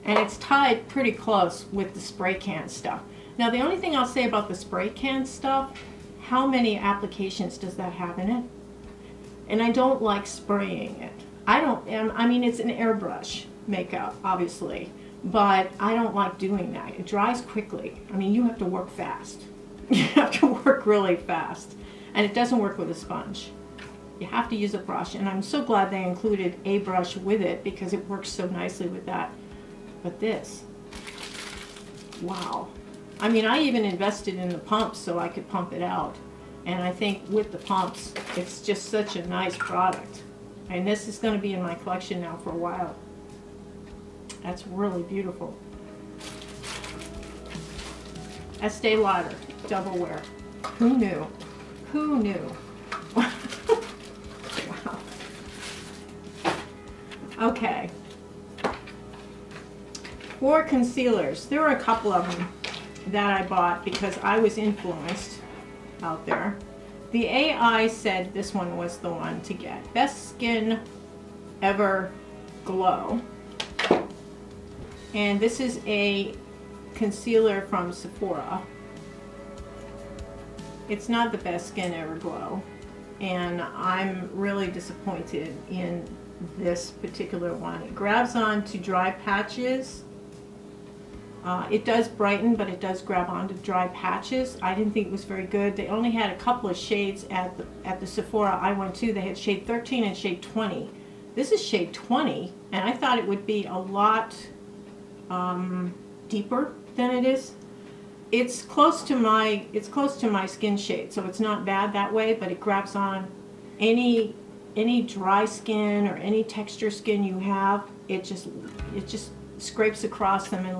And it's tied pretty close with the spray can stuff. Now the only thing I'll say about the spray can stuff, how many applications does that have in it? And I don't like spraying it. I mean, it's an airbrush makeup, obviously, but I don't like doing that. It dries quickly. I mean, you have to work fast. You have to work really fast. And it doesn't work with a sponge. You have to use a brush, and I'm so glad they included a brush with it because it works so nicely with that. But this, wow. I mean, I even invested in the pumps so I could pump it out. And I think with the pumps, it's just such a nice product. And this is going to be in my collection now for a while. That's really beautiful. Estee Lauder Double Wear. Who knew? Who knew? Wow. Okay. For concealers, there are a couple of them that I bought because I was influenced out there. The AI said this one was the one to get. Best Skin Ever Glow. And this is a concealer from Sephora. It's not the Best Skin Ever Glow, and I'm really disappointed in this particular one. It grabs on to dry patches. It does brighten, but it does grab onto dry patches. I didn't think it was very good. They only had a couple of shades at the Sephora I went to. They had shade 13 and shade 20. This is shade 20, and I thought it would be a lot deeper than it is. It's close to my skin shade, so it's not bad that way, but it grabs on any dry skin or any texture skin you have. It just scrapes across them and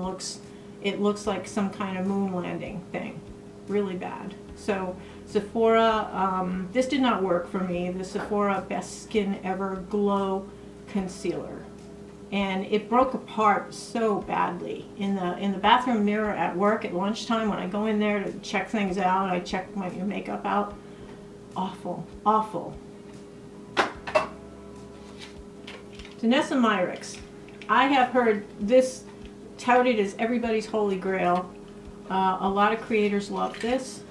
it looks like some kind of moon landing thing. Really bad. So Sephora, this did not work for me. The Sephora Best Skin Ever Glow Concealer. And it broke apart so badly. In the bathroom mirror at work at lunchtime, when I go in there to check things out, I check my makeup out. Awful, awful. DANESSA MYRICKS. I have heard this touted as everybody's holy grail. A lot of creators love this.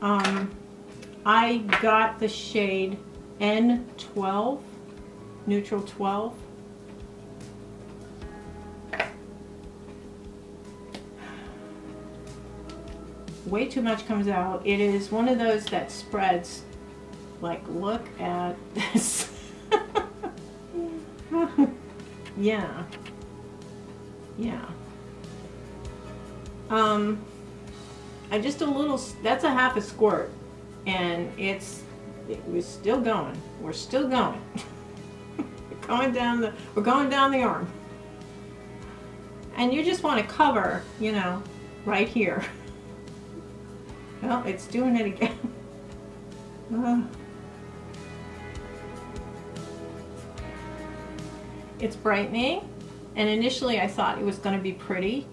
I got the shade N12, Neutral 12. Way too much comes out. It is one of those that spreads. Like, look at this. Yeah. Yeah. I just a little, that's a half a squirt, and it was still going. We're still going. We're going down the arm. And you just want to cover, you know, right here. Well, it's doing it again. It's brightening, and initially I thought it was going to be pretty.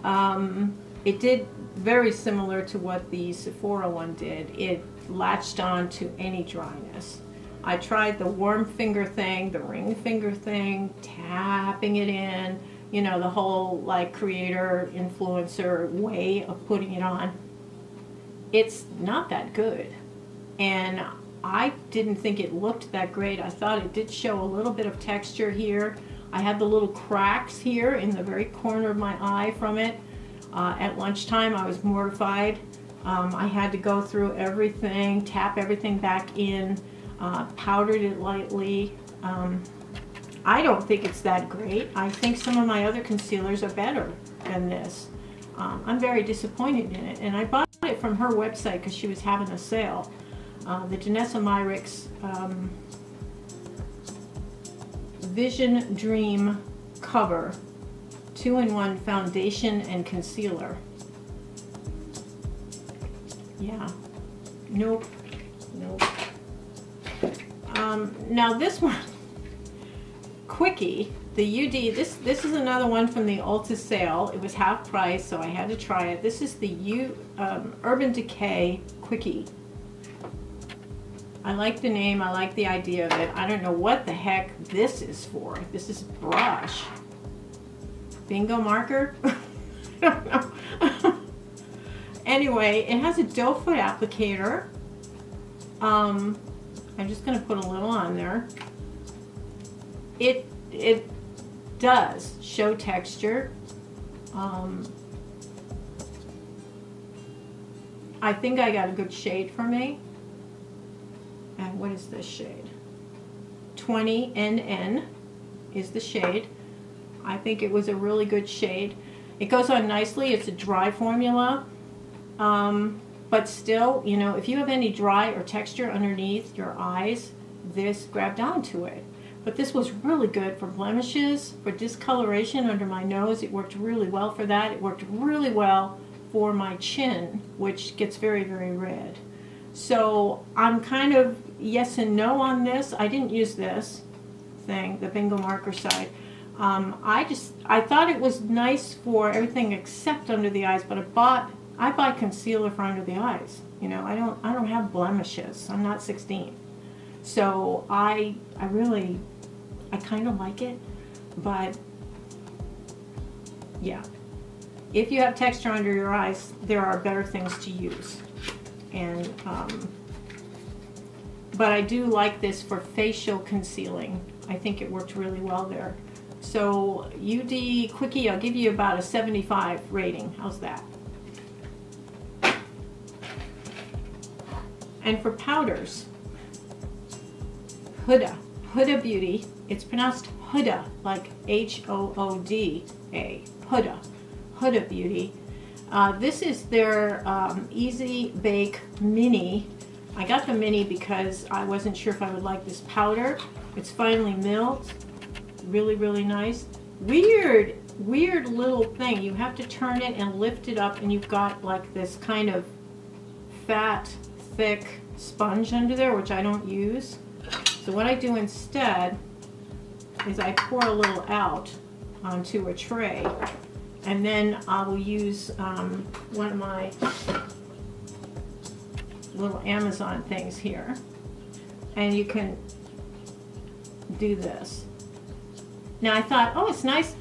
It did very similar to what the Sephora one did. It latched on to any dryness. I tried the warm finger thing, the ring finger thing, tapping it in, you know, the whole like creator, influencer way of putting it on. It's not that good. And I didn't think it looked that great. I thought it did show a little bit of texture here. I had the little cracks here in the very corner of my eye from it. At lunchtime I was mortified. I had to go through everything, tap everything back in, powdered it lightly. I don't think it's that great. I think some of my other concealers are better than this. I'm very disappointed in it, and I bought it from her website because she was having a sale. The DANESSA MYRICKS Vision Dream Cover 2-in-1 foundation and concealer. Yeah, nope, nope. Now this one, Quickie, the UD, this is another one from the Ulta sale. It was half price, so I had to try it. This is the Urban Decay Quickie. I like the name, I like the idea of it. I don't know what the heck this is for. This is brush. Bingo marker? I don't know. Anyway, it has a doe foot applicator. I'm just going to put a little on there. It does show texture. I think I got a good shade for me. And what is this shade? 20NN is the shade. I think it was a really good shade. It goes on nicely. It's a dry formula. But still, you know, if you have any dry or texture underneath your eyes, this grabbed onto it. But this was really good for blemishes, for discoloration under my nose. It worked really well for that. It worked really well for my chin, which gets very, very red. So I'm kind of yes and no on this. I didn't use this thing, the bingo marker side. I thought it was nice for everything except under the eyes, but I buy concealer for under the eyes. You know, I don't have blemishes. I'm not 16. So I kind of like it, but yeah. If you have texture under your eyes, there are better things to use. And but I do like this for facial concealing. I think it worked really well there. So UD Quickie, I'll give you about a 75 rating. How's that? And for powders, HUDA Beauty. It's pronounced HUDA, like H-O-O-D-A. HUDA Beauty. This is their Easy Bake Mini. I got the mini because I wasn't sure if I would like this powder. It's finely milled. Really, really nice. Weird little thing. You have to turn it and lift it up, and you've got like this kind of fat, thick sponge under there, which I don't use. So what I do instead is I pour a little out onto a tray, and then I will use one of my little Amazon things here, and you can do this. Now I thought, oh, it's nice.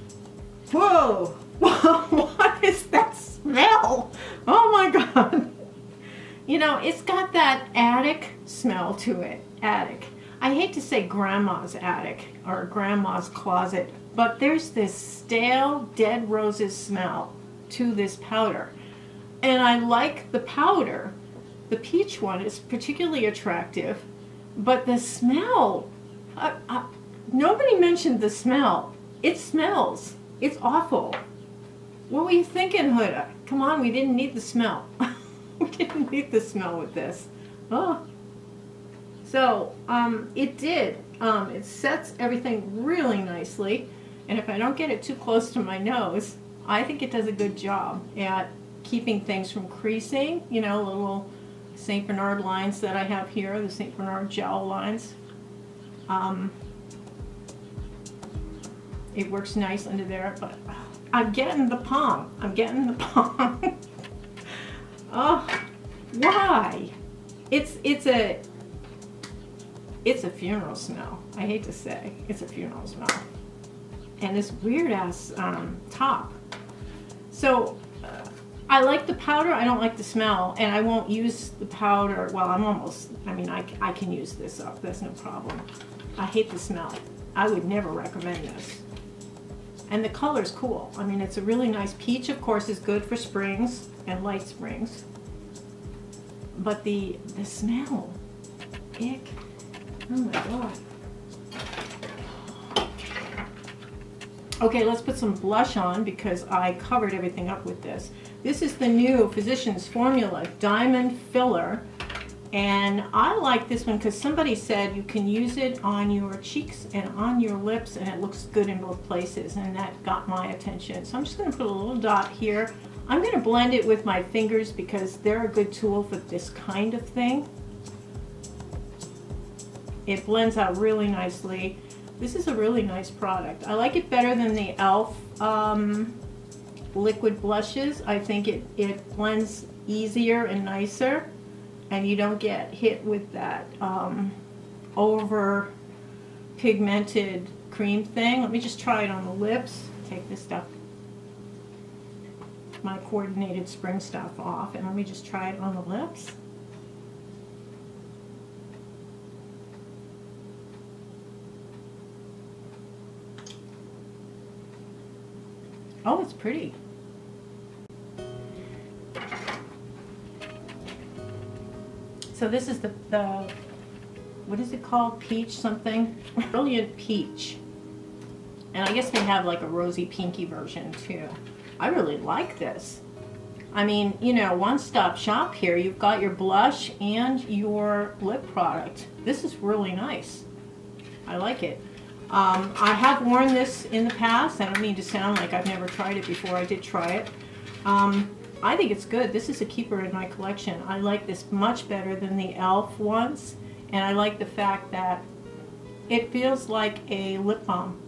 Whoa! What is that smell? Oh my God! You know, it's got that attic smell to it. Attic. I hate to say grandma's attic or grandma's closet, but there's this stale dead roses smell to this powder. And I like the powder. The peach one is particularly attractive, but the smell, nobody mentioned the smell. It smells. It's awful. What were you thinking, Huda? Come on, we didn't need the smell. We didn't need the smell with this. Oh. So, it did. It sets everything really nicely. And if I don't get it too close to my nose, I think it does a good job at keeping things from creasing. You know, little St. Bernard lines that I have here, the St. Bernard gel lines. It works nice under there, but I'm getting the palm. I'm getting the palm. Oh, why? It's a funeral smell. I hate to say, it's a funeral smell. And this weird ass top. So I like the powder, I don't like the smell, and I won't use the powder. Well, I mean, I can use this up, that's no problem. I hate the smell. I would never recommend this. And the color's cool. I mean, it's a really nice peach, of course, is good for springs and light springs. But the smell, ick. Oh my god. Okay, let's put some blush on because I covered everything up with this. This is the new Physicians Formula Diamond Filler. And I like this one because somebody said you can use it on your cheeks and on your lips and it looks good in both places, and that got my attention. So I'm just going to put a little dot here. I'm going to blend it with my fingers because they're a good tool for this kind of thing. It blends out really nicely. This is a really nice product. I like it better than the e.l.f. liquid blushes. I think it blends easier and nicer, and you don't get hit with that over pigmented cream thing. Let me just try it on the lips. Take this stuff, my coordinated spring stuff off, and let me just try it on the lips. Oh, it's pretty. So this is the what is it called? Peach something? Brilliant Peach. And I guess they have like a rosy pinky version too. I really like this. I mean, you know, one-stop shop here. You've got your blush and your lip product. This is really nice. I like it. I have worn this in the past. I don't mean to sound like I've never tried it before. I did try it. I think it's good. This is a keeper in my collection. I like this much better than the e.l.f. ones, and I like the fact that it feels like a lip balm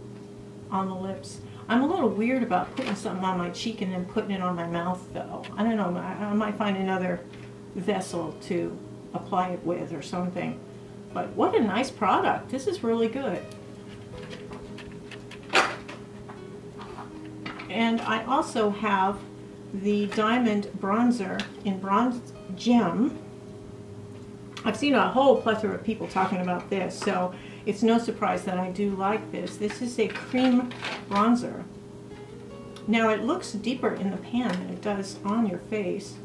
on the lips. I'm a little weird about putting something on my cheek and then putting it on my mouth though. I don't know, I might find another vessel to apply it with or something. But what a nice product. This is really good. And I also have the Diamond Bronzer in Bronze Gem. I've seen a whole plethora of people talking about this, so it's no surprise that I do like this. This is a cream bronzer. Now it looks deeper in the pan than it does on your face.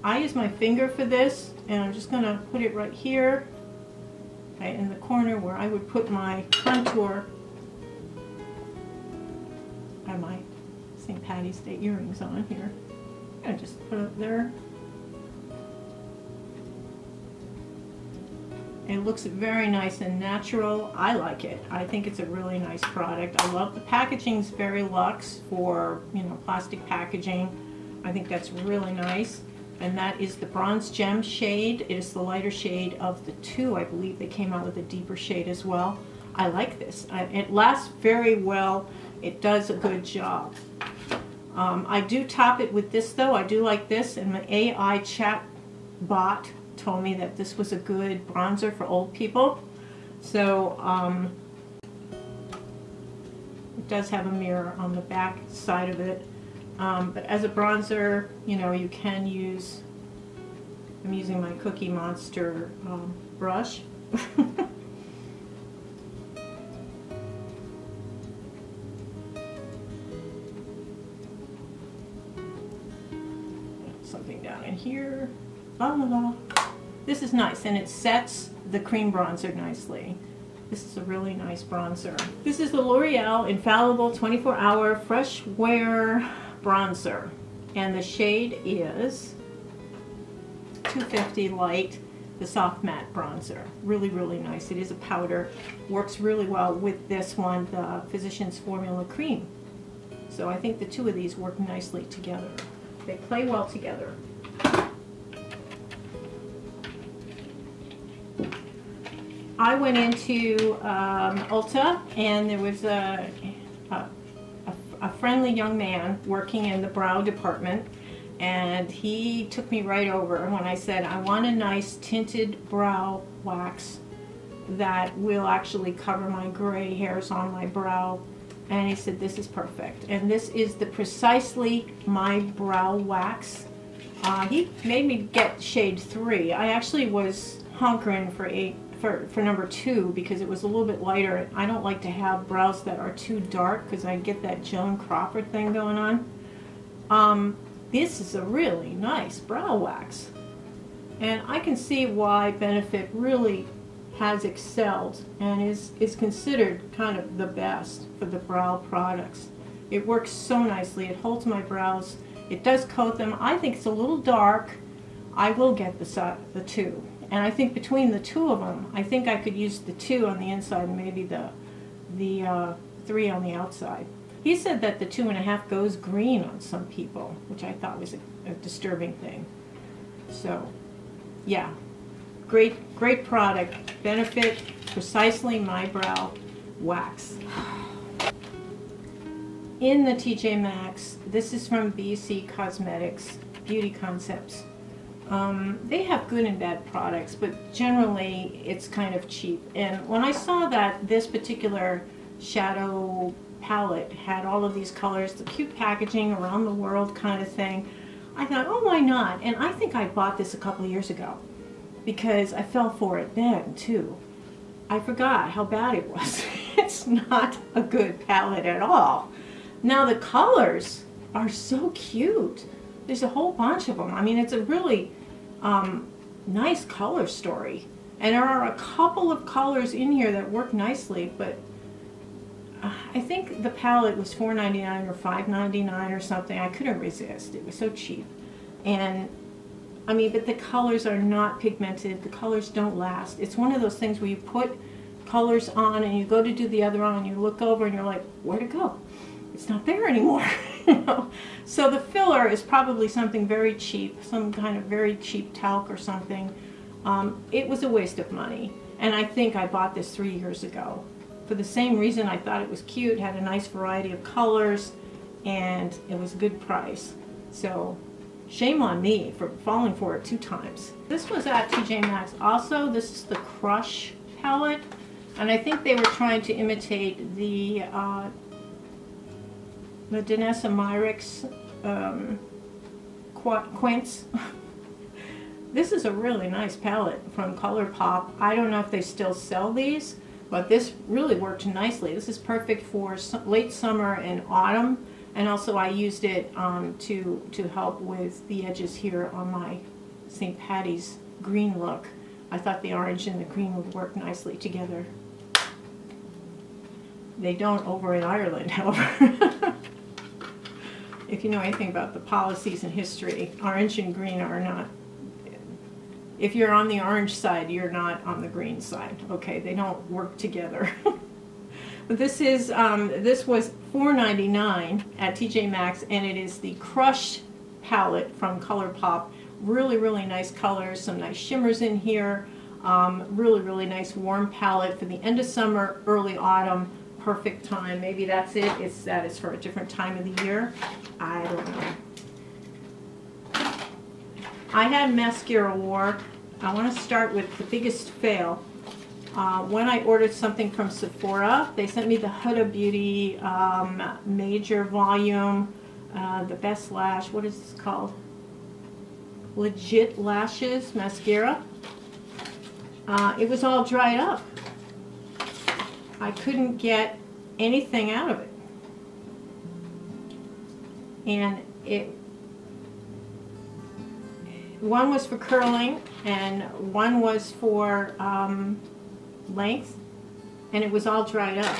I use my finger for this, and I'm just going to put it right here, right in the corner where I would put my contour and my St. Patty's Day earrings on here. I just put it there. It looks very nice and natural. I like it. I think it's a really nice product. I love the packaging. It's very luxe for, you know, plastic packaging. I think that's really nice. And that is the Bronze Gem shade. It is the lighter shade of the two. I believe they came out with a deeper shade as well. I like this. It lasts very well. It does a good job. I do top it with this though. I do like this, and my AI chat bot told me that this was a good bronzer for old people. So it does have a mirror on the back side of it. But as a bronzer, you know, you can use, I'm using my Cookie Monster brush. Something down in here. La la la. This is nice, and it sets the cream bronzer nicely. This is a really nice bronzer. This is the L'Oreal Infallible 24-Hour Fresh Wear Bronzer, and the shade is 250 Light. the soft matte bronzer. Really, really nice. It is a powder. Works really well with this one, the Physicians Formula Cream. So I think the two of these work nicely together. They play well together. I went into Ulta, and there was a friendly young man working in the brow department, and he took me right over when I said, I want a nice tinted brow wax that will actually cover my gray hairs on my brow. And he said, this is perfect. And this is the Precisely My Brow Wax. He made me get shade 3. I actually was hunkering for number 2 because it was a little bit lighter. I don't like to have brows that are too dark because I get that Joan Crawford thing going on. This is a really nice brow wax. And I can see why Benefit really has excelled and is considered kind of the best for the brow products. It works so nicely. It holds my brows. It does coat them. I think it's a little dark. I will get the 2. And I think between the 2 of them, I think I could use the 2 on the inside and maybe the 3 on the outside. He said that the 2.5 goes green on some people, which I thought was a disturbing thing. So, yeah, great product. Benefit Precisely My Brow Wax. In the TJ Maxx, this is from BC Cosmetics, Beauty Concepts. They have good and bad products, but generally it's kind of cheap. And when I saw that this particular shadow palette had all of these colors, the cute packaging, around the world kind of thing, I thought, oh, why not? And I think I bought this a couple of years ago because I fell for it then too. I forgot how bad it was. It's not a good palette at all. Now the colors are so cute. There's a whole bunch of them. I mean, it's a really nice color story. And there are a couple of colors in here that work nicely, but I think the palette was $4.99 or $5.99 or something. I couldn't resist. It was so cheap. And I mean, but the colors are not pigmented. The colors don't last. It's one of those things where you put colors on and you go to do the other on and you look over and you're like, where'd it go? It's not there anymore. You know? So the filler is probably something very cheap, some kind of very cheap talc or something. It was a waste of money. And I think I bought this 3 years ago. For the same reason, I thought it was cute, had a nice variety of colors, and it was a good price. So shame on me for falling for it 2 times. This was at TJ Maxx also. This is the Crush palette, and I think they were trying to imitate the DANESSA MYRICKS Quints. This is a really nice palette from ColourPop. I don't know if they still sell these, but this really worked nicely. This is perfect for late summer and autumn, and also I used it to help with the edges here on my St. Patty's green look. I thought the orange and the green would work nicely together. They don't over in Ireland, however. If you know anything about the policies and history, orange and green are not. If you're on the orange side, you're not on the green side. Okay, they don't work together. But this is this was $4.99 at TJ Maxx, and it is the Crush palette from ColourPop. Really, really nice colors, some nice shimmers in here. Really, really nice warm palette for the end of summer, early autumn. Perfect time. Maybe that's it. That is for a different time of the year. I don't know. I had mascara war. I want to start with the biggest fail. When I ordered something from Sephora, they sent me the Huda Beauty major volume, the best lash, what is this called? Legit Lashes mascara. It was all dried up. I couldn't get anything out of it. And one was for curling and one was for length, and it was all dried up.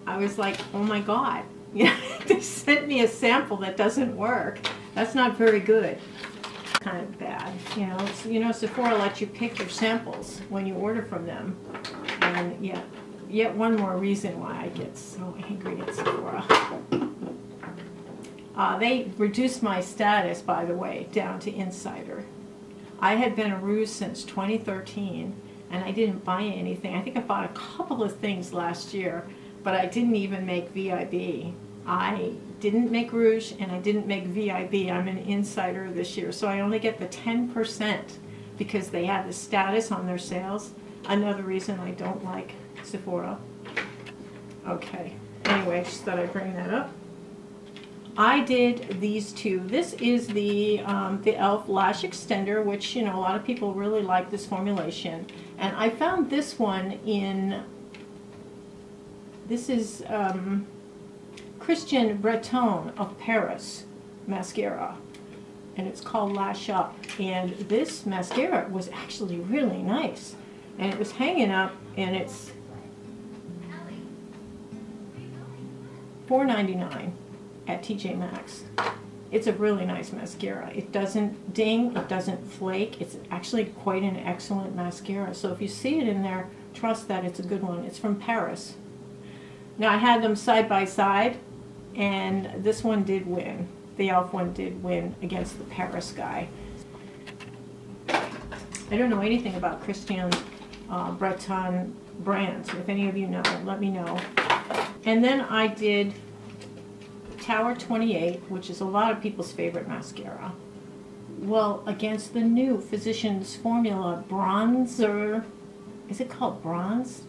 I was like, oh my God, yeah, they sent me a sample that doesn't work. That's not very good. kind of bad. You know, Sephora lets you pick your samples when you order from them. And yet one more reason why I get so angry at Sephora. They reduced my status, by the way, down to insider. I had been a Rouge since 2013, and I didn't buy anything. I think I bought a couple of things last year, but I didn't even make VIB. I didn't make Rouge, and I didn't make VIB. I'm an insider this year, so I only get the 10% because they have the status on their sales. Another reason I don't like Sephora. Okay, anyway, just thought I'd bring that up. I did these two. This is the e.l.f. Lash Extender, which, you know, a lot of people really like this formulation. And I found this one in, this is Christian Breton of Paris mascara. And it's called Lash Up. And this mascara was actually really nice. And it was hanging up, and it's $4.99 at TJ Maxx. It's a really nice mascara. It doesn't ding, it doesn't flake. It's actually quite an excellent mascara. So if you see it in there, trust that it's a good one. It's from Paris. Now I had them side by side, and this one did win. The e.l.f. one did win against the Paris guy. I don't know anything about Christian Breton brands. If any of you know, let me know. And then I did Tower 28, which is a lot of people's favorite mascara. Well, against the new Physicians Formula Bronzer, is it called Bronze?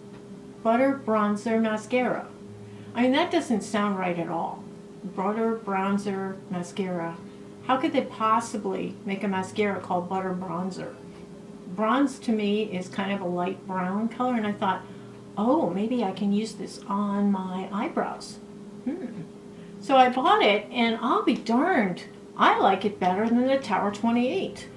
Butter Bronzer Mascara. I mean, that doesn't sound right at all. Butter Bronzer Mascara. How could they possibly make a mascara called Butter Bronzer? Bronze to me is kind of a light brown color, and I thought, oh, maybe I can use this on my eyebrows. So I bought it, and I'll be darned, I like it better than the Tower 28.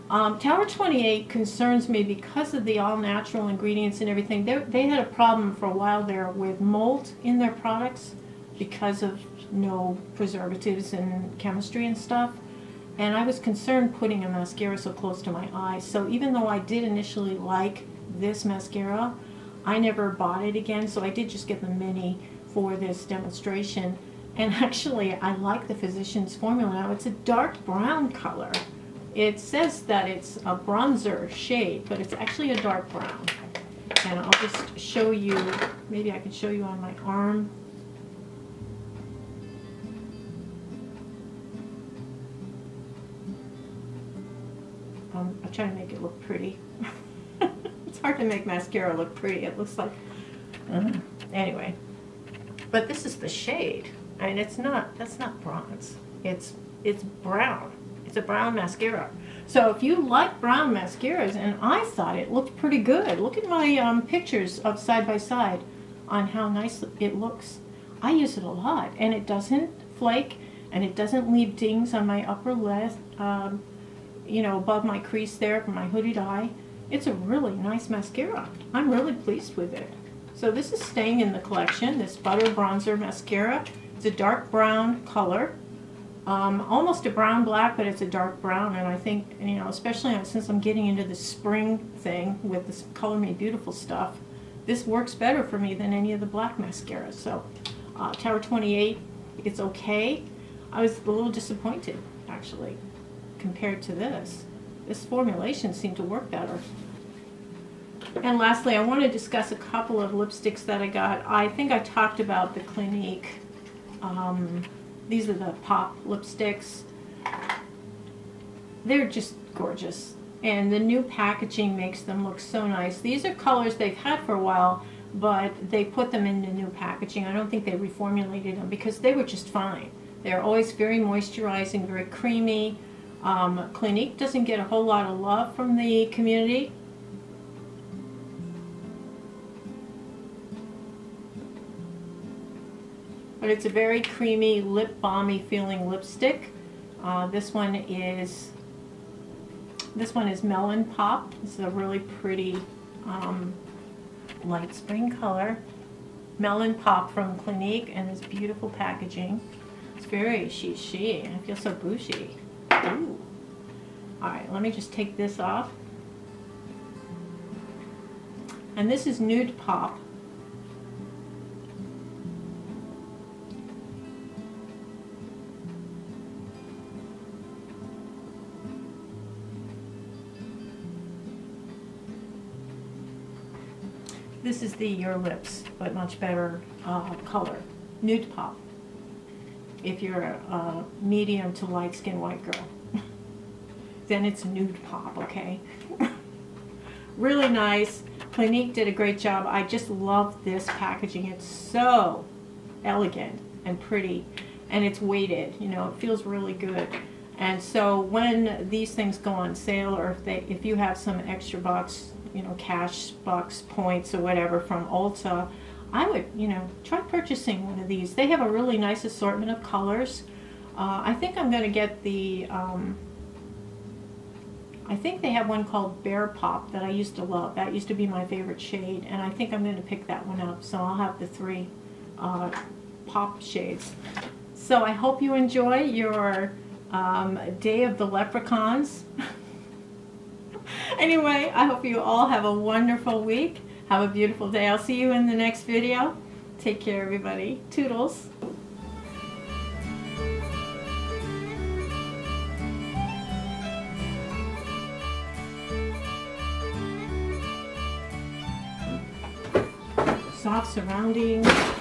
Tower 28 concerns me because of the all-natural ingredients and everything. They had a problem for a while there with mold in their products because of no preservatives and chemistry and stuff. And I was concerned putting a mascara so close to my eyes. So even though I did initially like this mascara, I never bought it again. So I did just get the mini for this demonstration. And actually, I like the Physicians Formula. Now, it's a dark brown color. It says that it's a bronzer shade, but it's actually a dark brown. And I'll just show you, maybe I can show you on my arm. I'm trying to make it look pretty. It's hard to make mascara look pretty. It looks like, anyway. But this is the shade. And it's not, that's not bronze. It's brown. It's a brown mascara. So if you like brown mascaras, and I thought it looked pretty good. Look at my pictures of side by side on how nice it looks. I use it a lot, and it doesn't flake, and it doesn't leave dings on my upper lip, you know, above my crease there for my hooded eye. It's a really nice mascara. I'm really pleased with it. So this is staying in the collection, this Butter Bronzer Mascara. It's a dark brown color, almost a brown black, but it's a dark brown. And I think, you know, especially since I'm getting into the spring thing with this Color Me Beautiful stuff, this works better for me than any of the black mascaras. So Tower 28, it's okay. I was a little disappointed, actually, compared to this. This formulation seemed to work better. And lastly, I want to discuss a couple of lipsticks that I got. I think I talked about the Clinique. These are the Pop lipsticks. They're just gorgeous. And the new packaging makes them look so nice. These are colors they've had for a while, but they put them in the new packaging. I don't think they reformulated them because they were just fine. They're always very moisturizing, very creamy. Clinique doesn't get a whole lot of love from the community. But it's a very creamy, lip balmy feeling lipstick. This one is Melon Pop. This is a really pretty light spring color. Melon Pop from Clinique, and this beautiful packaging. It's very she. I feel so bougie. Ooh. Alright, let me just take this off. And this is Nude Pop. This is the Your Lips, but much better color. Nude Pop. If you're a medium to light skin white girl, then it's Nude Pop, okay? Really nice. Clinique did a great job. I just love this packaging. It's so elegant and pretty, and it's weighted. You know, it feels really good. And so when these things go on sale, or if you have some extra bucks, you know, cash bucks, points, or whatever from Ulta, I would, you know, try purchasing one of these. They have a really nice assortment of colors. I think I'm going to get the, I think they have one called Bear Pop that I used to love. That used to be my favorite shade, and I think I'm going to pick that one up. So I'll have the 3 pop shades. So I hope you enjoy your Day of the Leprechauns. Anyway, I hope you all have a wonderful week. Have a beautiful day. I'll see you in the next video. Take care, everybody. Toodles. Soft surroundings.